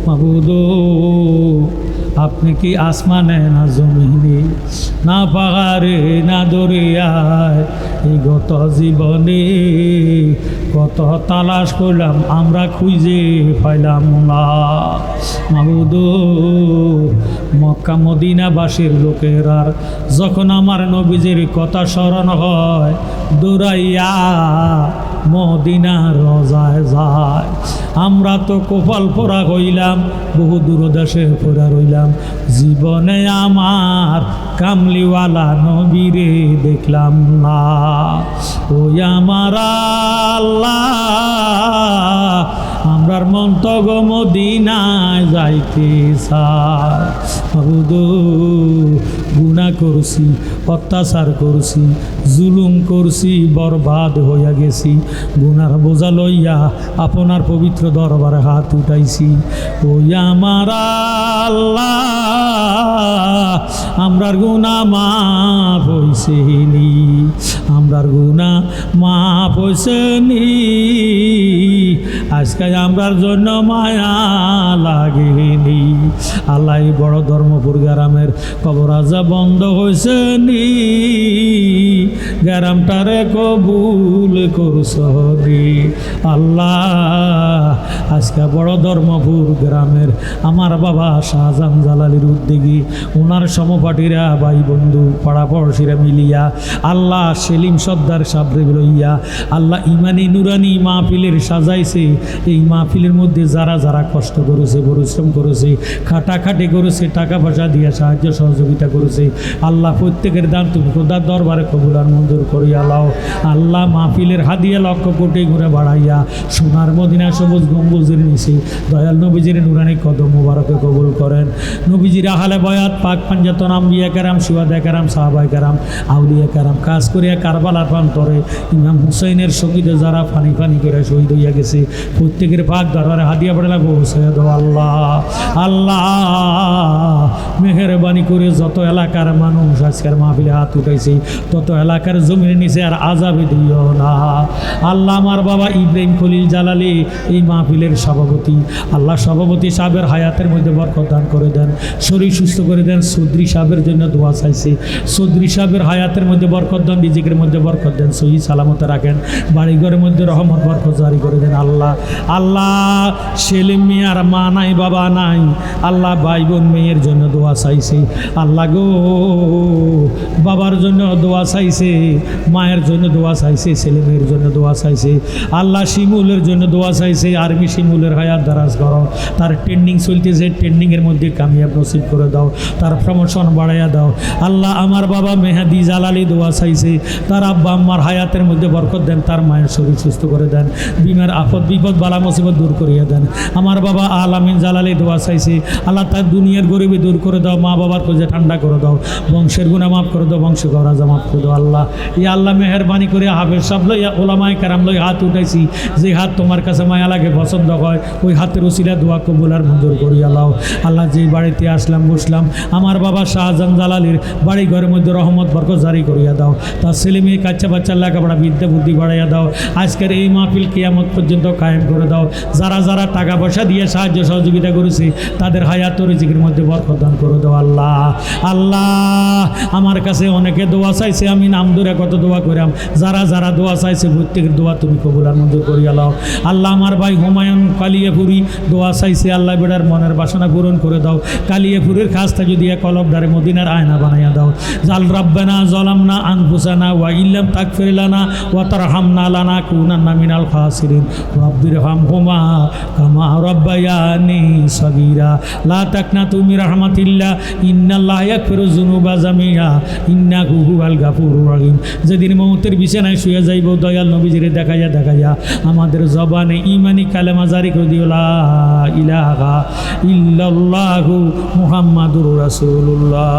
मबूदो আপনি কি আসমানে না জমিনে, না পাহাড়ে না দরিয়ায়, এই গত জীবনে কত তালাশ করলাম আমরা খুঁজে পাইলাম না। মাবুদ মক্কা মদিনাবাসীর লোকেরা যখন আমার নবীজির কথা স্মরণ হয়, দৌড়াইয়া মদিনার রোজায় যায়। আমরা তো কপাল পোড়া হইলাম, বহু দূর দেশে পোড়া রইলাম, জীবনে আমার কামলিওয়ালা নবীরে দেখলাম না। ওই আমার আল্লাহ আমরার মন তো গো মদিনায় যাইতে চায়। গুনাহ করছি, অত্যাচার করছি, জুলুম করছি, বরবাদ হইয়া গেছি। গুনার বোঝা লইয়া আপনার পবিত্র দরবারে হাত উঠাইছি। ওই আমার আল্লাহ আমরার গুনাহ মাফ হইছেনি, আমরার গুনাহ মাফ হইছেনি। আজকে আমরার জন্য মায়া লাগেনি। আল্লাহ বড় ধর্মপুর গ্রামের কবর আজা বন্ধ হয়েছে নি, গ্রামটারে কবুল করছনি আল্লাহ। আজকে বড় ধর্মপুর গ্রামের আমার বাবা শাহজাহান জালালির উদ্যোগী, ওনার সমপাঠীরা ভাই বন্ধু পাড়া পড়শিরা মিলিয়া আল্লাহ সেলিম সর্দার সাবরে লইয়া আল্লাহ ইমানি নুরানি মাহফিলের সাজাইছে। এই মাহফিলের মধ্যে যারা যারা কষ্ট করেছে, পরিশ্রম করেছে, খাটাখাটি করেছে, টাকা পয়সা দিয়ে সাহায্য সহযোগিতা করেছে, আল্লাহ প্রত্যেকের দান তুমি খোদার দরবারে কবুল আর মঞ্জুর করিয়া লাও। আল্লাহ মাহফিলের হাদিয়া লক্ষ কোটি ঘুরে বাড়াইয়া সোনার মদিনা সবুজ গম্বুজের নিচে দয়াল নবীজির নুরানি কদম মুবারকে কবুল করেন। নবীজির আহলে বয়াত পাক পাঞ্জাতন আম্বিয়া কেরাম, সুহাদা কেরাম, সাহাবায়ে কেরাম, আউলিয়া কেরাম, কাজ করিয়া কারবালার প্রান্তরে ইমাম হুসাইনের শহীদে যারা ফানি ফানি করে শহীদ হইয়া গেছে, প্রত্যেকের পাক দরবারে হাদিয়া পড়ে লাগবো সৈয়দ আল্লাহ। আল্লাহ মেহেরবানি করে যত এলাকার মানুষ আজকের মাহফিলে হাত উঠাইছে, তত এলাকার জমির নিচে আর আযাবে দিও না আল্লাহ। আমার বাবা ইব্রাহিম খলিল জালালি এই মাহফিলের সভাপতি, আল্লাহ সভাপতি সাহেবের হায়াতের মধ্যে বরকত দান করে দেন, শরীর সুস্থ করে দেন। চৌধুরী সাহেবের জন্য দোয়া চাইছে, চৌধুরী সাহেবের হায়াতের মধ্যে বরকত দেন, রিজিকের মধ্যে বরকত দেন, সহি সালামতে রাখেন, বাড়িঘরের মধ্যে রহমত বরকত জারি করে দেন আল্লাহ। আল্লাহ ছেলে মেয়ের মা নাই, বাবা নাই, আল্লাহ ভাই বোন মেয়ের জন্য দোয়া চাইছে আল্লাহ গো, বাবার জন্য দোয়া চাইছে, মায়ের জন্য দোয়া চাইছে, ছেলে মেয়ের জন্য দোয়া চাইছে আল্লাহ, শিমুলের জন্য দোয়া চাইছে, আর্মি শিমুল আমলের হায়াত দারাজ করো, তার ট্রেন্ডিং চলতেছে, ট্রেন্ডিংয়ের মধ্যে কামিয়াব নসিব করে দাও, তার প্রমোশন বাড়াইয়া দাও। আল্লাহ আমার বাবা মেহাদি জালালি দোয়া চাইছে, তার আব্বা আম্মার হায়াতের মধ্যে বরকত দেন, তার মায়ের শরীর সুস্থ করে দেন, বিমার আপদ বিপদ বালা মুসিবত দূর করিয়া দেন। আমার বাবা আলামিন জালালি দোয়া চাইছে, আল্লাহ তার দুনিয়ার গরিবি দূর করে দাও, মা বাবার কোজে ঠান্ডা করে দাও, বংশের গুণা মাফ করে দাও, বংশ গরাজা মাফ করে দাও। আল্লাহ ইয়া আল্লাহ মেহরবানি করে হাফেজ সব লইয়া ওলামায়ে কেরাম লই হাত উঠাইছি, যে হাত তোমার কাছে মায়া লাগে পছন্দ হয়, ওই হাতের উসিলা দোয়া কবুল আর মঞ্জুর করিয়া লাও। আল্লাহ যে বাড়িতে আসলাম বসলাম, আমার বাবা শাহজাহান জালালির বাড়ি ঘরের মধ্যে রহমত বরকত জারি করিয়া দাও, তার ছেলে মেয়ে কাচ্চা বাচ্চার লেখাপড়া বিদ্যা বুদ্ধি বাড়াইয়া দাও। আজকের এই মাহফিল কিয়ামত পর্যন্ত কায়েম করে দাও। যারা যারা টাকা পয়সা দিয়ে সাহায্য সহযোগিতা করেছে তাদের হায়াত ও রিজিকের মধ্যে বরকত দান করে দাও। আল্লাহ আল্লাহ আমার কাছে অনেকে দোয়া চাইছে, আমি নাম ধরে কত দোয়া করাম, যারা যারা দোয়া চাইছে প্রত্যেকের দোয়া তুমি কবুল আর মঞ্জুর করিয়া লাও। আল্লাহ আমার ভাই হুমায়ুন কালিয়াপুরি দোয়া চাইছে, আল্লাহ বেড়ার মনের বাসনা পূরণ করে দাও। কালিয়াপুরের খাস্তা যদি এক কলবদারে মদিনার আয়না বানাইয়া দাও। জাল রাব্বানা জলামনা আনফুসানা ওয়া ইল্লাম তাগফির লানা ওয়া তারহামনা লানাকুনান্না মিনাল খাসিরিন রাব্বিরহামহুমা কামা রাব্বায়ানি সাগীরা লা তাকনাতু মির রাহমাতিল্লাহ ইন্নাল্লাহা ইয়াগফিরুয যুনুবা জামিআ ইন্নাহু হুয়াল গাফুরুর রহিম। যেদিন মৌতের বিছানায় শুয়ে যাইব, দয়াল নবীজিরে দেখাইয়া দেখাইয়া আমাদের জবানে ঈমানি কালেমা জারি করে দিও, লা ইলাহা ইল্লাল্লাহু মুহাম্মাদুর রাসূলুল্লাহ।